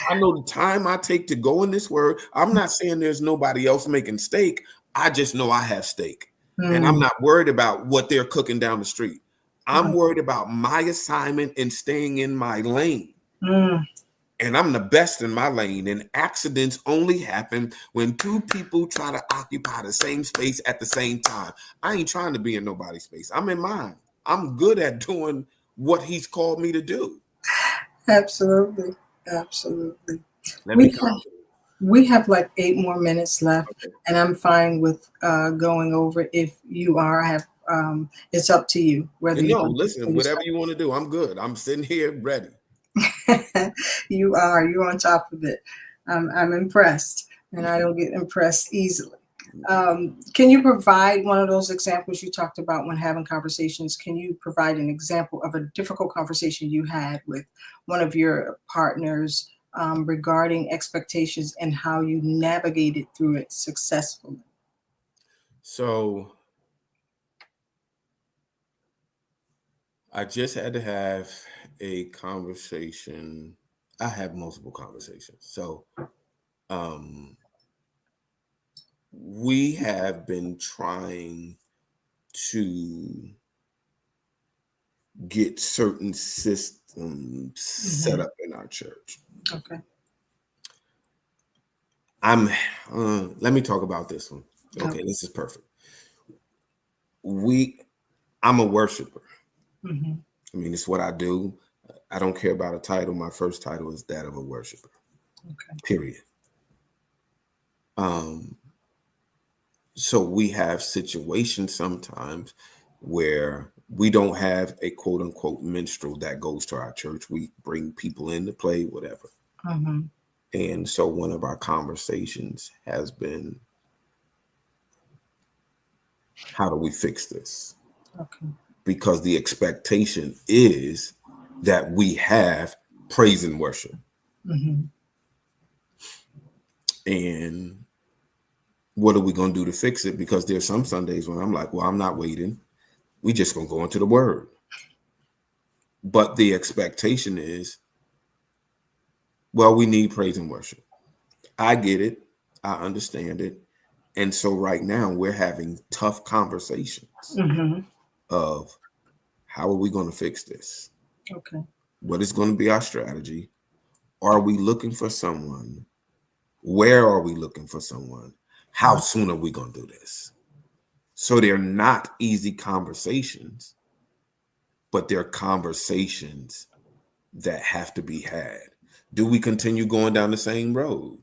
I know the time I take to go in this word. I'm not saying there's nobody else making steak. I just know I have steak. And I'm not worried about what they're cooking down the street. I'm worried about my assignment and staying in my lane. And I'm the best in my lane. And accidents only happen when two people try to occupy the same space at the same time. I ain't trying to be in nobody's space. I'm in mine. I'm good at doing what he's called me to do. Absolutely. Absolutely. Let me We come. have, we have like 8 more minutes left, Okay. and I'm fine with going over. If you are, I have. It's up to you whether And you no, want listen, to whatever you want to do, I'm good. I'm sitting here ready. you are. You're on top of it. I'm impressed, and I don't get impressed easily. Can you provide one of those examples you talked about when having conversations? Can you provide an example of a difficult conversation you had with one of your partners regarding expectations and how you navigated through it successfully? So I just had to have a conversation. I have multiple conversations. So we have been trying to get certain systems set up in our church. Okay. Let me talk about this one. Okay, this is perfect. I'm a worshiper. Mm-hmm. I mean, it's what I do. I don't care about a title. My first title is that of a worshiper. Okay. Period. So we have situations sometimes where we don't have a quote unquote minstrel that goes to our church. We bring people in to play, whatever. Mm-hmm. And so one of our conversations has been, how do we fix this? Okay. Because the expectation is that we have praise and worship. Mm-hmm. And what are we going to do to fix it? Because there's some Sundays when I'm like, well, I'm not waiting. We just going to go into the word. But the expectation is, well, we need praise and worship. I get it. I understand it. And so right now we're having tough conversations Mm-hmm. of how are we going to fix this? Okay. What is going to be our strategy? Are we looking for someone? Where are we looking for someone? How soon are we going to do this? So they're not easy conversations, but they're conversations that have to be had. Do we continue going down the same road,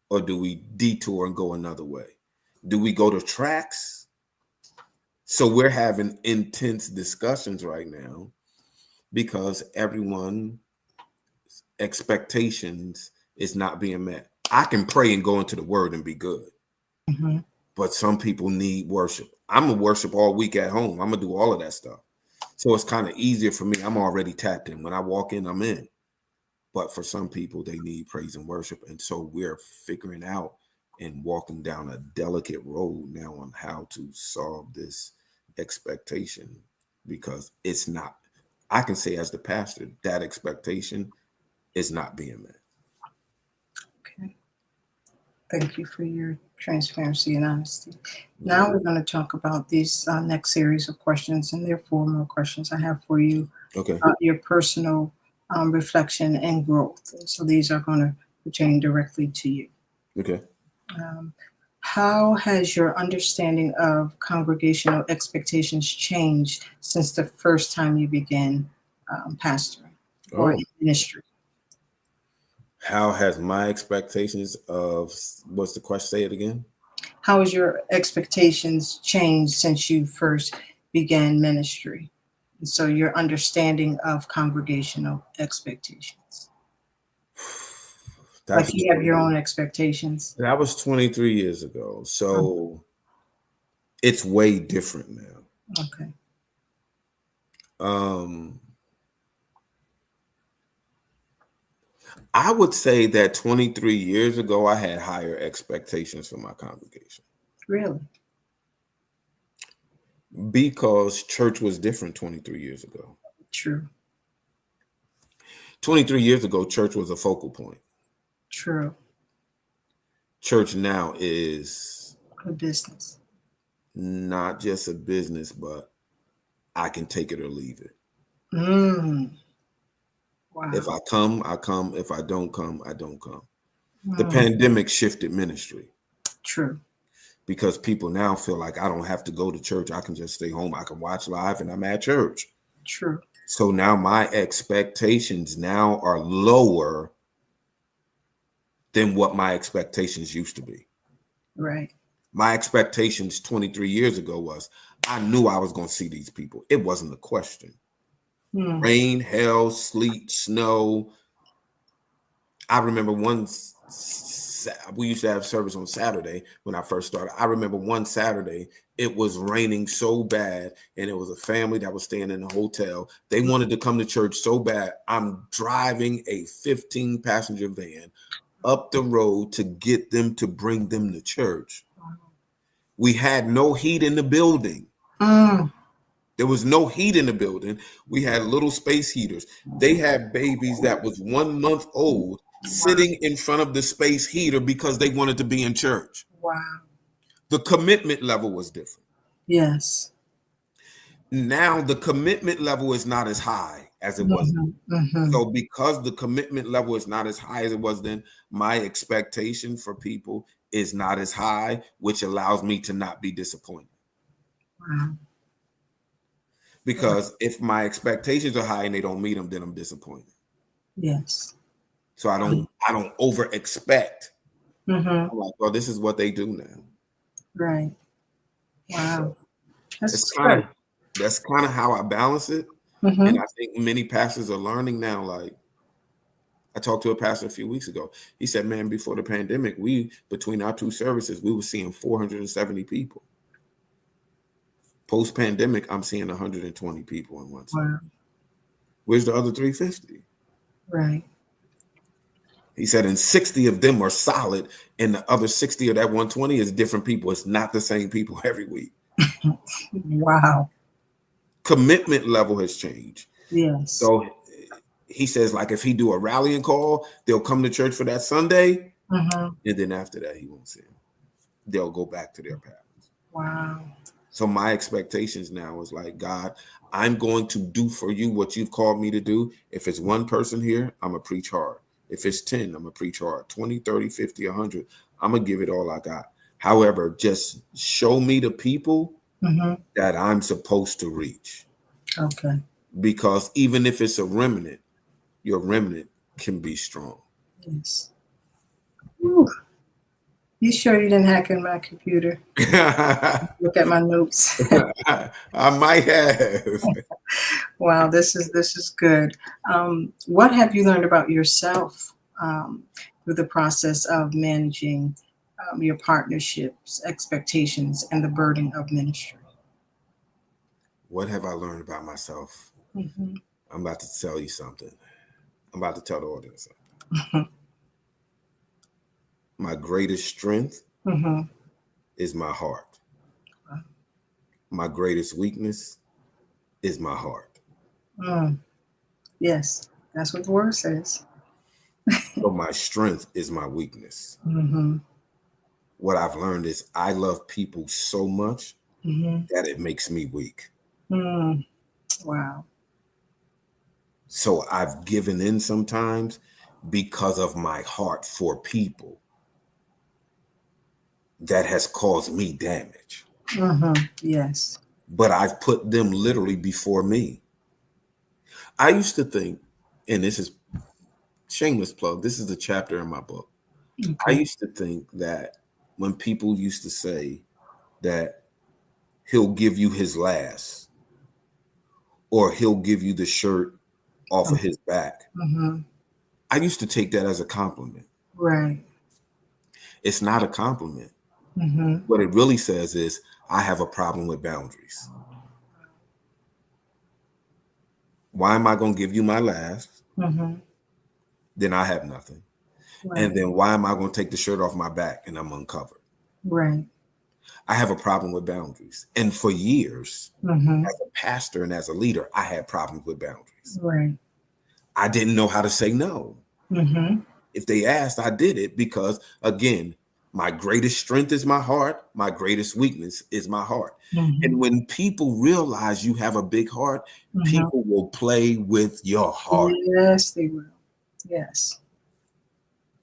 or do we detour and go another way? Do we go to tracks? So we're having intense discussions right now because everyone's expectations is not being met. I can pray and go into the word and be good, Mm-hmm. but some people need worship. I'm gonna worship all week at home. I'm gonna do all of that stuff. So it's kind of easier for me. I'm already tapped in. When I walk in, I'm in. But for some people, they need praise and worship. And so we're figuring out and walking down a delicate road now on how to solve this expectation, because it's not. I can say as the pastor, that expectation is not being met. Okay. Thank you for your transparency and honesty. Now we're going to talk about these next series of questions, and there are 4 more questions I have for you. Okay. Your personal reflection and growth. And so these are going to pertain directly to you. Okay. How has your understanding of congregational expectations changed since the first time you began pastoring or in ministry? How has my expectations of what's the question? Say it again. How has your expectations changed since you first began ministry? And so your understanding of congregational expectations. Like you have your own expectations. That was 23 years ago. So it's way different now. Okay. I would say that 23 years ago, I had higher expectations for my congregation. Really? Because church was different 23 years ago. True. 23 years ago, church was a focal point. True. Church now is a business. Not just a business, but I can take it or leave it. Wow. If I come, I come. If I don't come, I don't come. The Mm. pandemic shifted ministry. True. Because people now feel like I don't have to go to church. I can just stay home. I can watch live and I'm at church. True. So now my expectations now are lower than what my expectations used to be. Right. My expectations 23 years ago was I knew I was going to see these people. It wasn't a question. Rain, hail, sleet, snow. I remember we used to have service on Saturday when I first started. I remember one Saturday, it was raining so bad, and it was a family that was staying in a hotel. They wanted to come to church so bad. I'm driving a 15-passenger van up the road to get them to bring them to church. We had no heat in the building. There was no heat in the building. We had little space heaters. They had babies that was 1 month old sitting in front of the space heater because they wanted to be in church. Wow. The commitment level was different. Yes. Now the commitment level is not as high as it was. So because the commitment level is not as high as it was then, my expectation for people is not as high, which allows me to not be disappointed. Wow. Because if my expectations are high and they don't meet them, then I'm disappointed. Yes. So I don't over expect. I'm like, well, this is what they do now. Right. Wow. That's kind of how I balance it. And I think many pastors are learning now. Like I talked to a pastor a few weeks ago. He said, man, before the pandemic, between our 2 services, we were seeing 470 people. Post-pandemic, I'm seeing 120 people in one service. Wow. Where's the other 350? Right. He said, and 60 of them are solid, and the other 60 of that 120 is different people. It's not the same people every week. Wow. Commitment level has changed. Yes. So he says, like, if he do a rallying call, they'll come to church for that Sunday, and then after that, he won't see them. They'll go back to their patterns. Wow. So my expectations now is like, God, I'm going to do for you what you've called me to do. If it's 1 person here, I'm going to preach hard. If it's 10, I'm going to preach hard. 20, 30, 50, 100, I'm going to give it all I got. However, just show me the people that I'm supposed to reach. Okay. Because even if it's a remnant, your remnant can be strong. Yes. Whew. You sure you didn't hack in my computer? Look at my notes. I might have. Wow, this is good. What have you learned about yourself through the process of managing your partnerships, expectations, and the burden of ministry? What have I learned about myself? I'm about to tell you something. I'm about to tell the audience something. My greatest strength is my heart. My greatest weakness is my heart. Mm. Yes, that's what the word says. So my strength is my weakness. Mm-hmm. What I've learned is I love people so much Mm-hmm. that it makes me weak. Mm. Wow. So I've given in sometimes because of my heart for people that has caused me damage. Mm-hmm. Yes. But I've put them literally before me. I used to think, and this is shameless plug, this is a chapter in my book. I Okay. used to think that when people used to say that he'll give you his last or he'll give you the shirt off of his back, Mm-hmm. I used to take that as a compliment. Right. It's not a compliment. Mm-hmm. What it really says is, I have a problem with boundaries. Why am I going to give you my last? Mm-hmm. Then I have nothing. Right. And then why am I going to take the shirt off my back and I'm uncovered? Right. I have a problem with boundaries. And for years, Mm-hmm. as a pastor and as a leader, I had problems with boundaries. Right. I didn't know how to say no. Mm-hmm. If they asked, I did it because, again, my greatest strength is my heart. My greatest weakness is my heart. Mm-hmm. And when people realize you have a big heart, Mm-hmm. people will play with your heart. Yes, they will. Yes.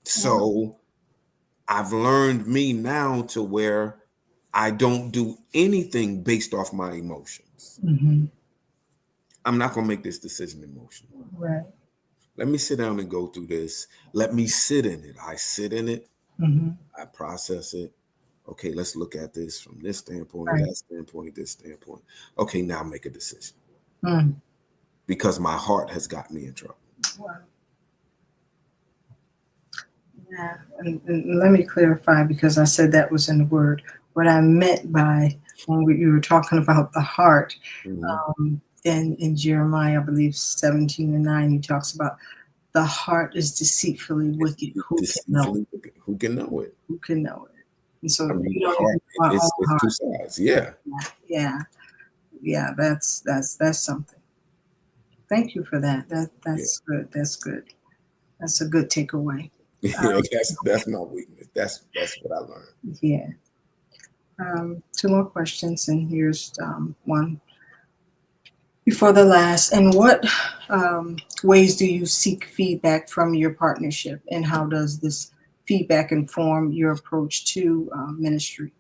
So I've learned me now to where I don't do anything based off my emotions. Mm-hmm. I'm not going to make this decision emotional. Right. Let me sit down and go through this. Let me sit in it. I sit in it. Mm-hmm. I process it. Okay, let's look at this from this standpoint, Right. that standpoint, this standpoint. Okay, now make a decision Mm. because my heart has got me in trouble. Wow. Yeah. And let me clarify because I said that was in the word. What I meant by when you were talking about the heart, Mhm. in Jeremiah, I believe 17:9, he talks about the heart is deceitfully wicked. Who can know it? Deceitfully, who can know it? Who can know it? And so I mean, you the don't even heart, know our own it's two heart. sides. Yeah. Yeah. Yeah. That's something. Thank you for that. Yeah. That's good. That's good. That's a good takeaway. Yeah, that's my weakness. That's what I learned. Yeah. Two more questions, and here's one before the last. And what ways do you seek feedback from your partnership, and how does this feedback inform your approach to ministry?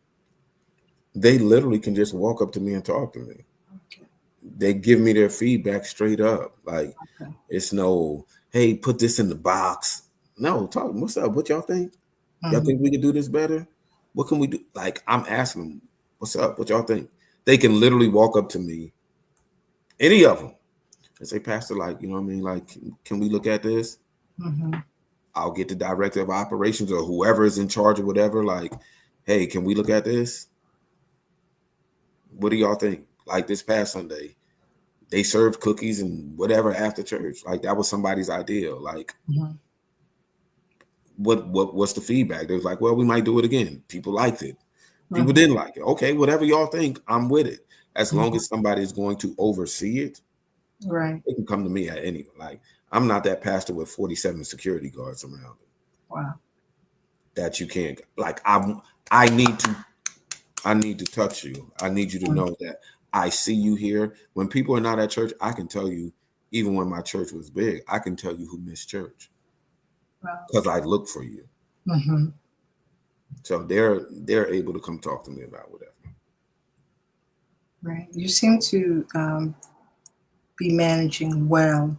They literally can just walk up to me and talk to me. Okay. They give me their feedback straight up. Like, Okay. it's no, hey, put this in the box. No, talk. What's up? What y'all think? Y'all Mhm. think we can do this better? What can we do? Like, I'm asking them, what's up? What y'all think? They can literally walk up to me, any of them, and say, Pastor, like, you know what I mean? Like, can we look at this? Mhm. I'll get the director of operations or whoever is in charge of whatever. Like, hey, can we look at this? What do y'all think? Like this past Sunday, they served cookies and whatever after church. Like that was somebody's idea. Like, Mhm. what's the feedback? They was like, well, we might do it again. People liked it. People Mhm. didn't like it. Okay, whatever y'all think, I'm with it. As long Mhm. as somebody is going to oversee it, Right. they can come to me at any. Like, I'm not that pastor with 47 security guards around it Wow. that you can't. Like, I need to. I need to touch you. I need you to Mm. know that I see you here. When people are not at church, I can tell you. Even when my church was big, I can tell you who missed church Wow. because I look for you. Mhm. So they're able to come talk to me about whatever. Right. You seem to be managing well,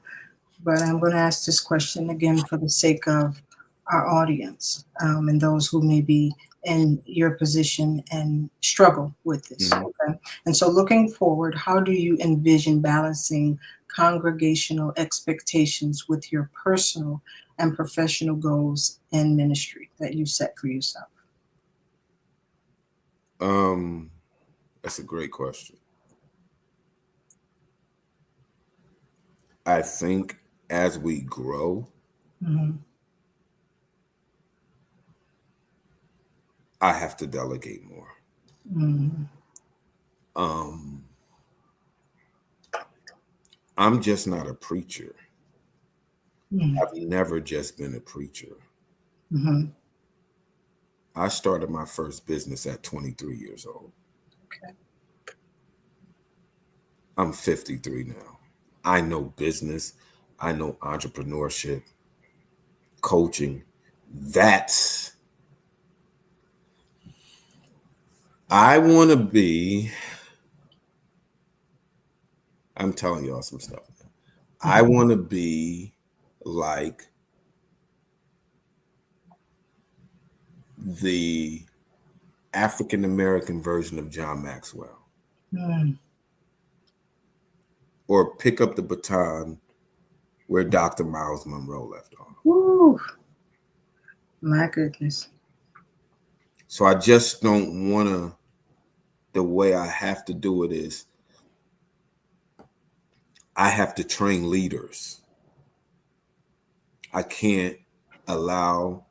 but I'm going to ask this question again for the sake of our audience, and those who may be in your position and struggle with this. Mhm. Okay. And so, looking forward, how do you envision balancing congregational expectations with your personal and professional goals in ministry that you set for yourself? Um, that's a great question. I think as we grow, Hmm. I have to delegate more. Hmm. Um, I'm just not a preacher. Mm. I've never just been a preacher. Mm-hmm. I started my first business at 23 years old. Okay. I'm 53 now. I know business. I know entrepreneurship, coaching. I want to be, I'm telling y'all some stuff. I want to be like the African American version of John Maxwell, Mm. or pick up the baton where Dr. Miles Monroe left off. Woo. My goodness. So I just don't want to, the way I have to do it is I have to train leaders. I can't allow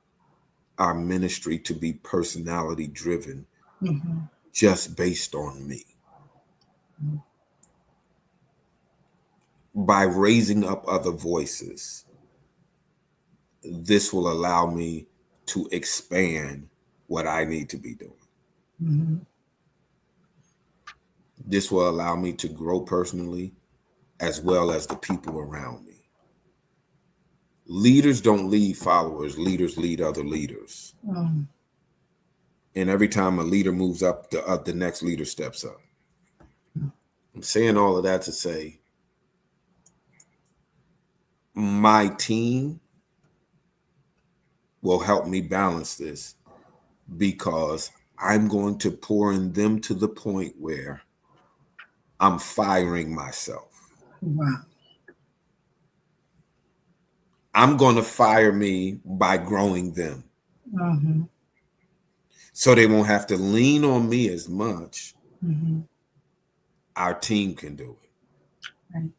our ministry to be personality driven Mm-hmm. just based on me. By raising up other voices, this will allow me to expand what I need to be doing. Mm-hmm. This will allow me to grow personally as well as the people around me. Leaders don't lead followers, leaders lead other leaders. Mm. And every time a leader moves up, the next leader steps up. I'm saying all of that to say my team will help me balance this, because I'm going to pour in them to the point where I'm firing myself. Wow. I'm going to fire me by growing them. Mm-hmm. So they won't have to lean on me as much. Mm-hmm. Our team can do it. Right.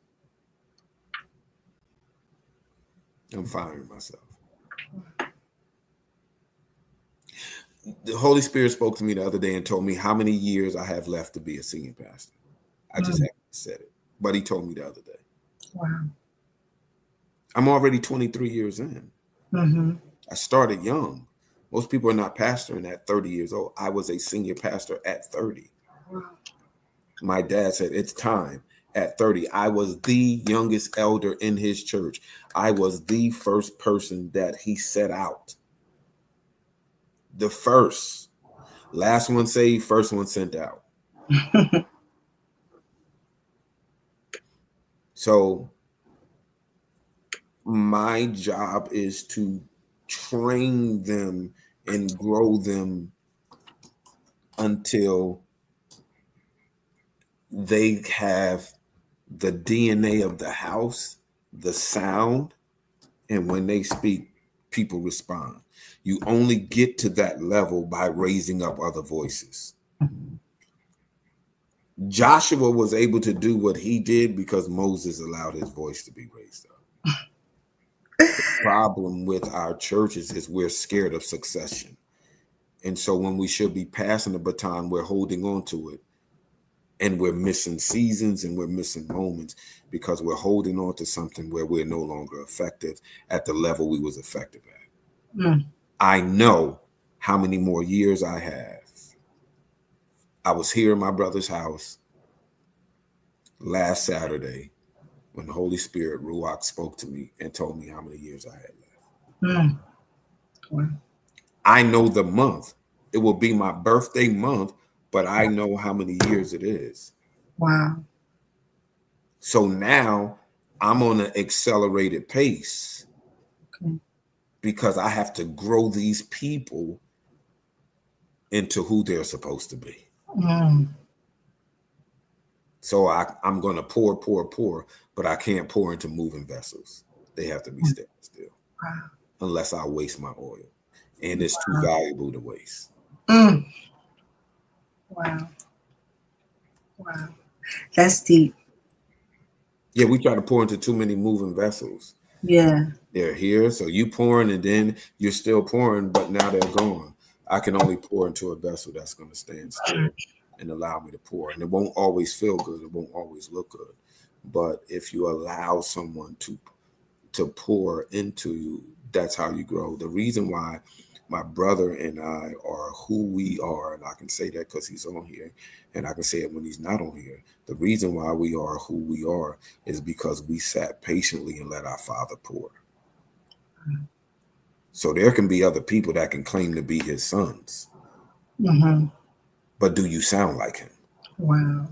I'm firing myself. The Holy Spirit spoke to me the other day and told me how many years I have left to be a senior pastor. I just haven't said it, but he told me the other day. Wow. I'm already 23 years in. Mm-hmm. I started young. Most people are not pastoring at 30 years old. I was a senior pastor at 30. Wow. My dad said, it's time. At 30, I was the youngest elder in his church. I was the first person that he set out. The first. Last one saved, first one sent out. So my job is to train them and grow them until they have the DNA of the house, the sound, and when they speak, people respond. You only get to that level by raising up other voices. Joshua was able to do what he did because Moses allowed his voice to be raised up. The problem with our churches is we're scared of succession. And so when we should be passing the baton, we're holding on to it. And we're missing seasons and we're missing moments because we're holding on to something where we're no longer effective at the level we was effective at. Mm. I know how many more years I have. I was here in my brother's house last Saturday when the Holy Spirit, Ruach, spoke to me and told me how many years I had left. Mm. Wow. I know the month. It will be my birthday month, but I know how many years it is. Wow. So now I'm on an accelerated pace. Okay. Because I have to grow these people into who they're supposed to be. Mm. So I'm going to pour, but I can't pour into moving vessels. They have to be standing still. Wow. Unless I waste my oil. And it's too valuable to waste. Mm. Wow. Wow. That's deep. Yeah, we try to pour into too many moving vessels. Yeah. They're here, so you pouring and then you're still pouring, but now they're gone. I can only pour into a vessel that's going to stand still and allow me to pour. And it won't always feel good. It won't always look good. But if you allow someone to pour into you, that's how you grow. The reason why my brother and I are who we are, and I can say that because he's on here, and I can say it when he's not on here. The reason why we are who we are is because we sat patiently and let our Father pour. So there can be other people that can claim to be his sons, but do you sound like him? Wow.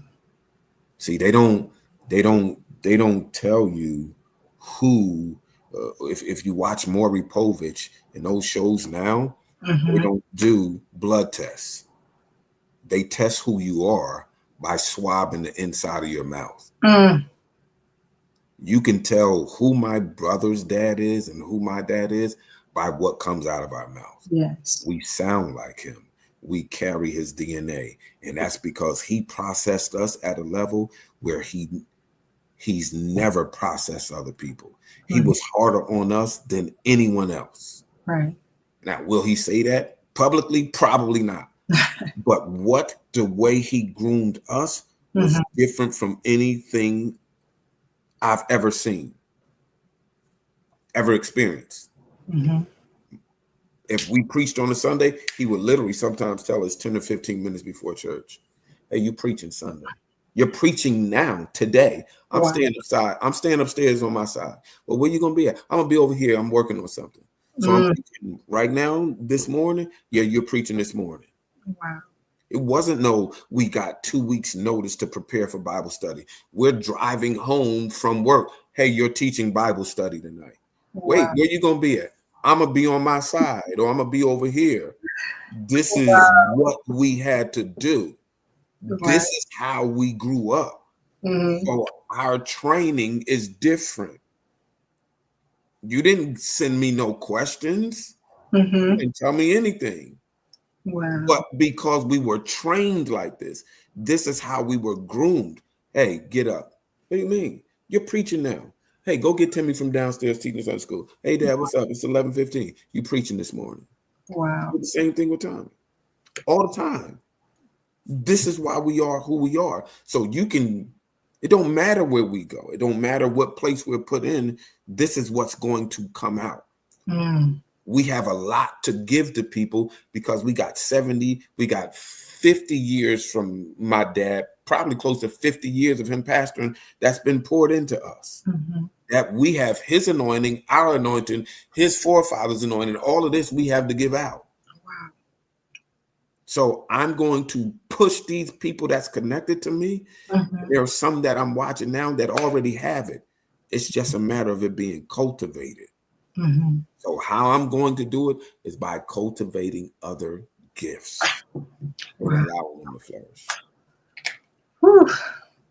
See, they don't tell you who. If you watch Maury Povich and those shows now, they don't do blood tests. They test who you are by swabbing the inside of your mouth. You can tell who my brother's dad is and who my dad is by what comes out of our mouth. Yes. We sound like him. We carry his DNA. And that's because he processed us at a level where he's never processed other people. He was harder on us than anyone else. Right. Now, will he say that publicly? Probably not. But the way he groomed us was different from anything I've ever seen, ever experienced. If we preached on a Sunday, he would literally sometimes tell us 10 or 15 minutes before church, hey, you preaching Sunday. You're preaching now, today. I'm staying upstairs on my side. Well, where you going to be at? I'm going to be over here. I'm working on something. So I'm preaching right now, this morning. Yeah, you're preaching this morning. Wow. It wasn't we got 2 weeks notice to prepare for Bible study. We're driving home from work. Hey, you're teaching Bible study tonight. Wait, where you going to be at? I'm going to be on my side or I'm going to be over here. This is what we had to do. This is how we grew up. So our training is different. You didn't send me no questions. You didn't tell me anything. Wow. But because we were trained like this is how we were groomed. Hey, get up. What do you mean? You're preaching now. Hey, go get Timmy from downstairs teaching Sunday school. Hey, Dad, what's up? It's 11:15. You preaching this morning. Wow. Do the same thing with Tommy. All the time. This is why we are who we are. So it don't matter where we go. It don't matter what place we're put in. This is what's going to come out. We have a lot to give to people because we got 50 years from my dad, probably close to 50 years of him pastoring that's been poured into us. That we have his anointing, our anointing, his forefathers' anointing, all of this we have to give out. Wow. So I'm going to push these people that's connected to me. There are some that I'm watching now that already have it. It's just a matter of it being cultivated. So how I'm going to do it is by cultivating other gifts and allowing them to flourish. Whew.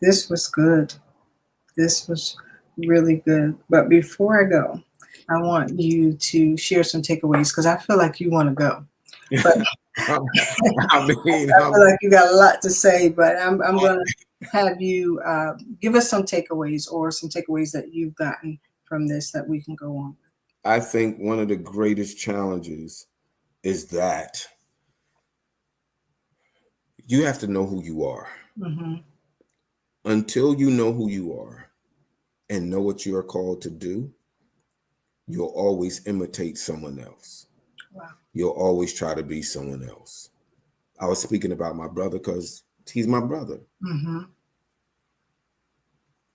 This was good. This was really good. But before I go, I want you to share some takeaways because I feel like you want to go. But I feel like you got a lot to say, but I'm going to have you give us some takeaways or some takeaways that you've gotten from this that we can go on. I think one of the greatest challenges is that you have to know who you are. Until you know who you are and know what you are called to do, you'll always imitate someone else. Wow. You'll always try to be someone else. I was speaking about my brother because he's my brother.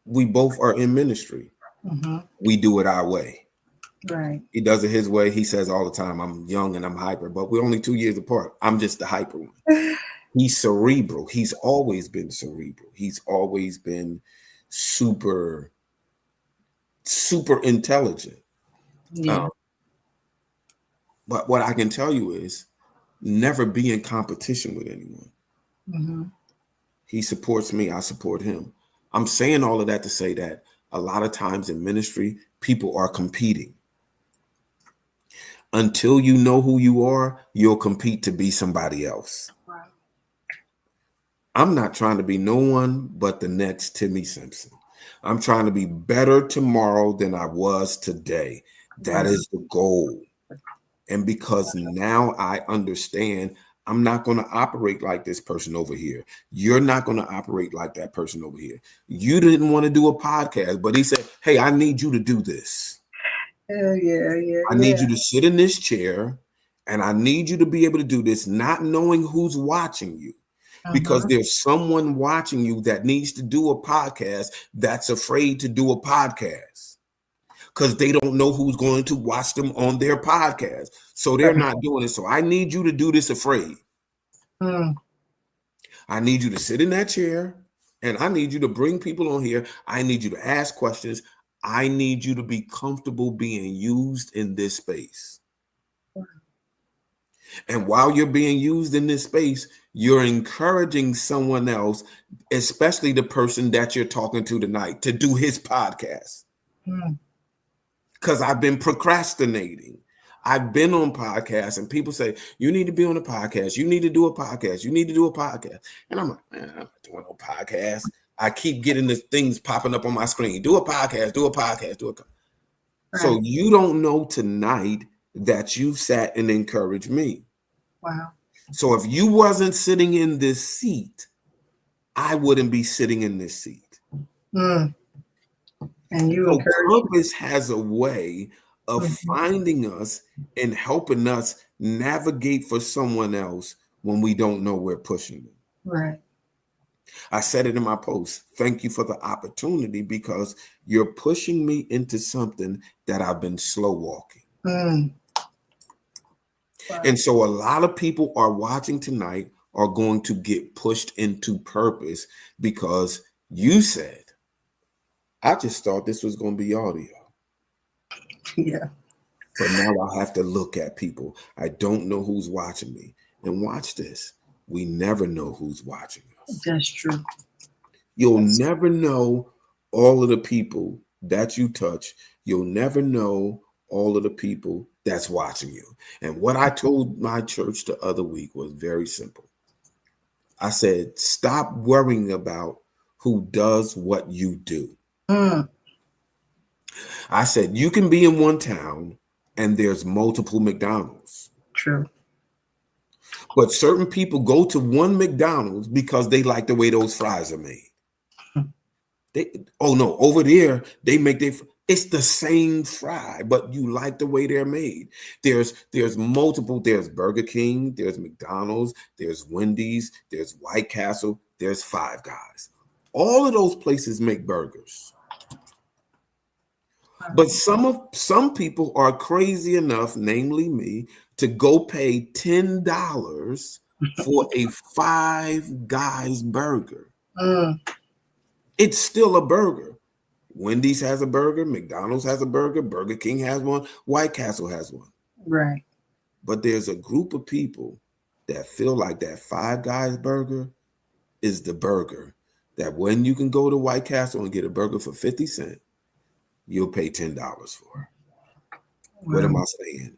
We both are in ministry. We do it our way. Right. He does it his way. He says all the time, I'm young and I'm hyper, but we're only 2 years apart. I'm just the hyper one. He's cerebral. He's always been cerebral. He's always been super intelligent. Yeah. But what I can tell you is never be in competition with anyone. He supports me. I support him. I'm saying all of that to say that a lot of times in ministry, people are competing. Until you know who you are, you'll compete to be somebody else. Wow. I'm not trying to be no one but the next Timmy Simpson. I'm trying to be better tomorrow than I was today. That is the goal. And because now I understand I'm not going to operate like this person over here. You're not going to operate like that person over here. You didn't want to do a podcast, but he said, hey, I need you to do this. I need you to sit in this chair and I need you to be able to do this, not knowing who's watching you. Because there's someone watching you that needs to do a podcast that's afraid to do a podcast because they don't know who's going to watch them on their podcast. So they're not doing it. So I need you to do this afraid. I need you to sit in that chair and I need you to bring people on here. I need you to ask questions. I need you to be comfortable being used in this space. And while you're being used in this space, you're encouraging someone else, especially the person that you're talking to tonight, to do his podcast. Because I've been procrastinating. I've been on podcasts and people say, you need to be on a podcast. You need to do a podcast. You need to do a podcast. And I'm like, man, I'm not doing no podcast. I keep getting the things popping up on my screen. Do a podcast, do a podcast, do a podcast. Right. So you don't know tonight that you sat and encouraged me. Wow. So if you wasn't sitting in this seat, I wouldn't be sitting in this seat. And you so purpose has a way of finding us and helping us navigate for someone else when we don't know we're pushing them. Right. I said it in my post. Thank you for the opportunity because you're pushing me into something that I've been slow walking. Wow. And so a lot of people are watching tonight are going to get pushed into purpose because you said, I just thought this was going to be audio. Yeah. But now I have to look at people. I don't know who's watching me. And watch this. We never know who's watching us. That's true. You'll never know all of the people that you touch. You'll never know all of the people that's watching you. And what I told my church the other week was very simple. I said, stop worrying about who does what you do. I said, you can be in one town and there's multiple McDonald's. True. But certain people go to one McDonald's because they like the way those fries are made. Over there, they make it's the same fry, but you like the way they're made. There's multiple, there's Burger King, there's McDonald's, there's Wendy's, there's White Castle, there's Five Guys. All of those places make burgers. But some people are crazy enough, namely me, to go pay $10 for a Five Guys burger. It's still a burger. Wendy's has a burger, McDonald's has a burger, Burger King has one, White Castle has one. Right. But there's a group of people that feel like that Five Guys burger is the burger that when you can go to White Castle and get a burger for 50 cents, you'll pay $10 for. Wow. What am I saying?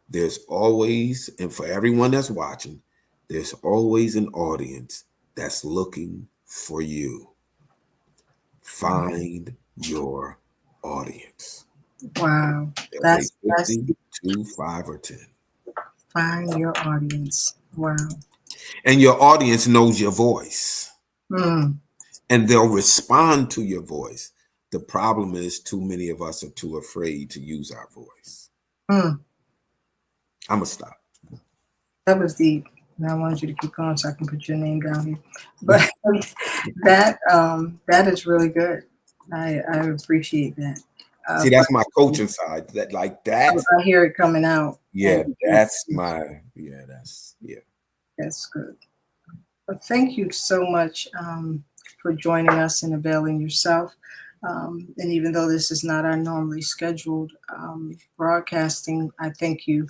There's always, and for everyone that's watching, there's always an audience that's looking for you. Find your audience. Wow. That's 50, 2, 5, or 10. Find your audience. Wow. And your audience knows your voice. And they'll respond to your voice. The problem is too many of us are too afraid to use our voice. I'm going to stop. That was deep. Now I want you to keep going so I can put your name down here. But that is really good. I appreciate that. See, that's my coaching side. That like that. I hear it coming out. Yeah, that's good. But thank you so much for joining us and availing yourself. And even though this is not our normally scheduled broadcasting, I thank you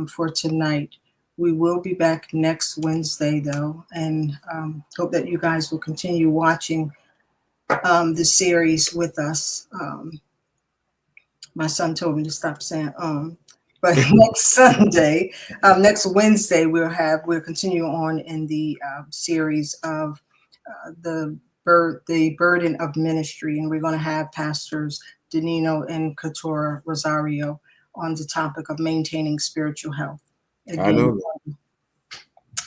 for tonight. We will be back next Wednesday, though, and hope that you guys will continue watching the series with us. My son told me to stop saying but next Wednesday, we'll continue on in the series of the burden of ministry, and we're going to have pastors Danilo and Katora Rosario on the topic of maintaining spiritual health. Again, I know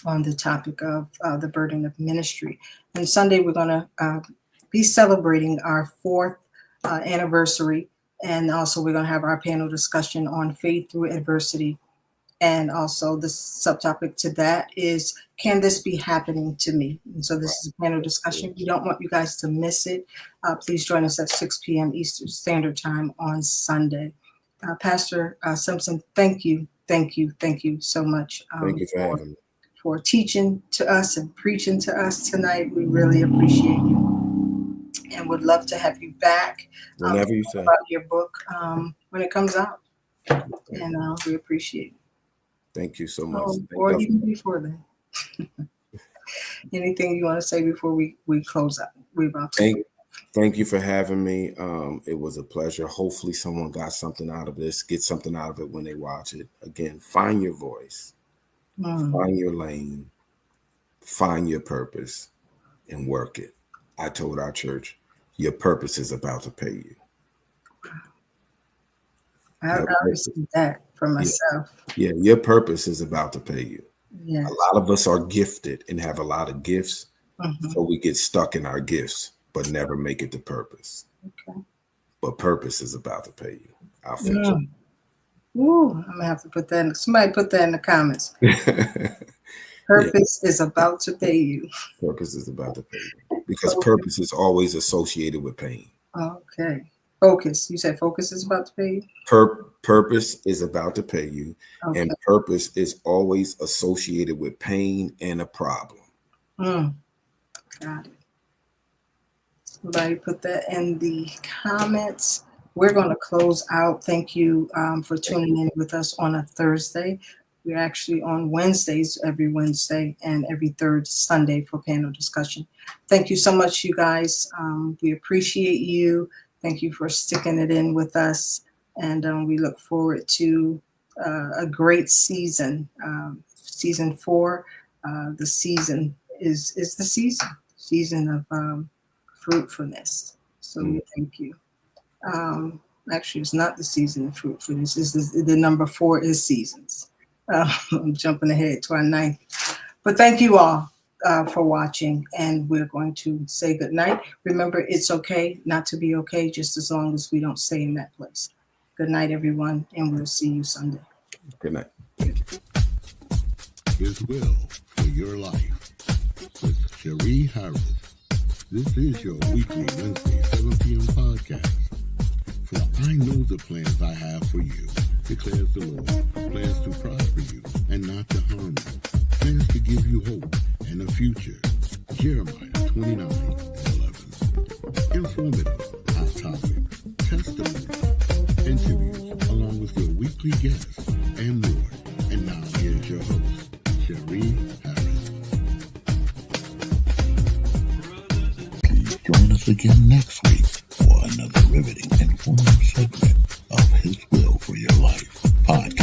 on the topic of the burden of ministry. And Sunday, we're going to be celebrating our 4th anniversary. And also, we're going to have our panel discussion on faith through adversity. And also, the subtopic to that is, can this be happening to me? And so this is a panel discussion. We don't want you guys to miss it. Please join us at 6 p.m. Eastern Standard Time on Sunday. Pastor Simpson, thank you so much Thank you for having me. For teaching to us and preaching to us tonight. We really appreciate you and would love to have you back Whenever you say. about your book when it comes out. And we appreciate it. Thank you so much. Or even before then. Anything you want to say before we close out? Thank you for having me. It was a pleasure. Hopefully someone got something out of this, get something out of it when they watch it. Again, find your voice, find your lane, find your purpose, and work it. I told our church, your purpose is about to pay you. I received that for myself. Yeah, your purpose is about to pay you. Yes. A lot of us are gifted and have a lot of gifts, so we get stuck in our gifts, but never make it to purpose. Okay. But purpose is about to pay you. I'll finish it. Ooh, I'm gonna have to put that in. Somebody put that in the comments. Purpose is about to pay you. Purpose is about to pay you. Because purpose is always associated with pain. Okay. Focus. You said focus is about to pay you? Purpose is about to pay you. Okay. And purpose is always associated with pain and a problem. Got it. Somebody put that in the comments. We're going to close out. Thank you for tuning in with us on a Thursday. We're actually on Wednesdays, every Wednesday, and every third Sunday for panel discussion. Thank you so much, you guys. We appreciate you. Thank you for sticking it in with us. And we look forward to a great season. Season 4, the season is the season of fruitfulness. So we thank you. Actually, it's not the season of fruitfulness. The number 4 is seasons. I'm jumping ahead to our 9th. But thank you all for watching, and we're going to say good night. Remember, it's okay not to be okay, just as long as we don't stay in that place. Good night, everyone, and we'll see you Sunday. Good night. His will for your life with Cherie Harris. This is your weekly Wednesday 7 p.m. podcast. For I know the plans I have for you, declares the Lord, plans to prosper you and not to harm you, plans to give you hope and a future. Jeremiah 29:11. Informative, hot topics, testimonies, interviews, along with your weekly guests and more. And now here's your host, Cherie Harris. Please join us again next week for another riveting, informative segment of His Will for Your Life podcast.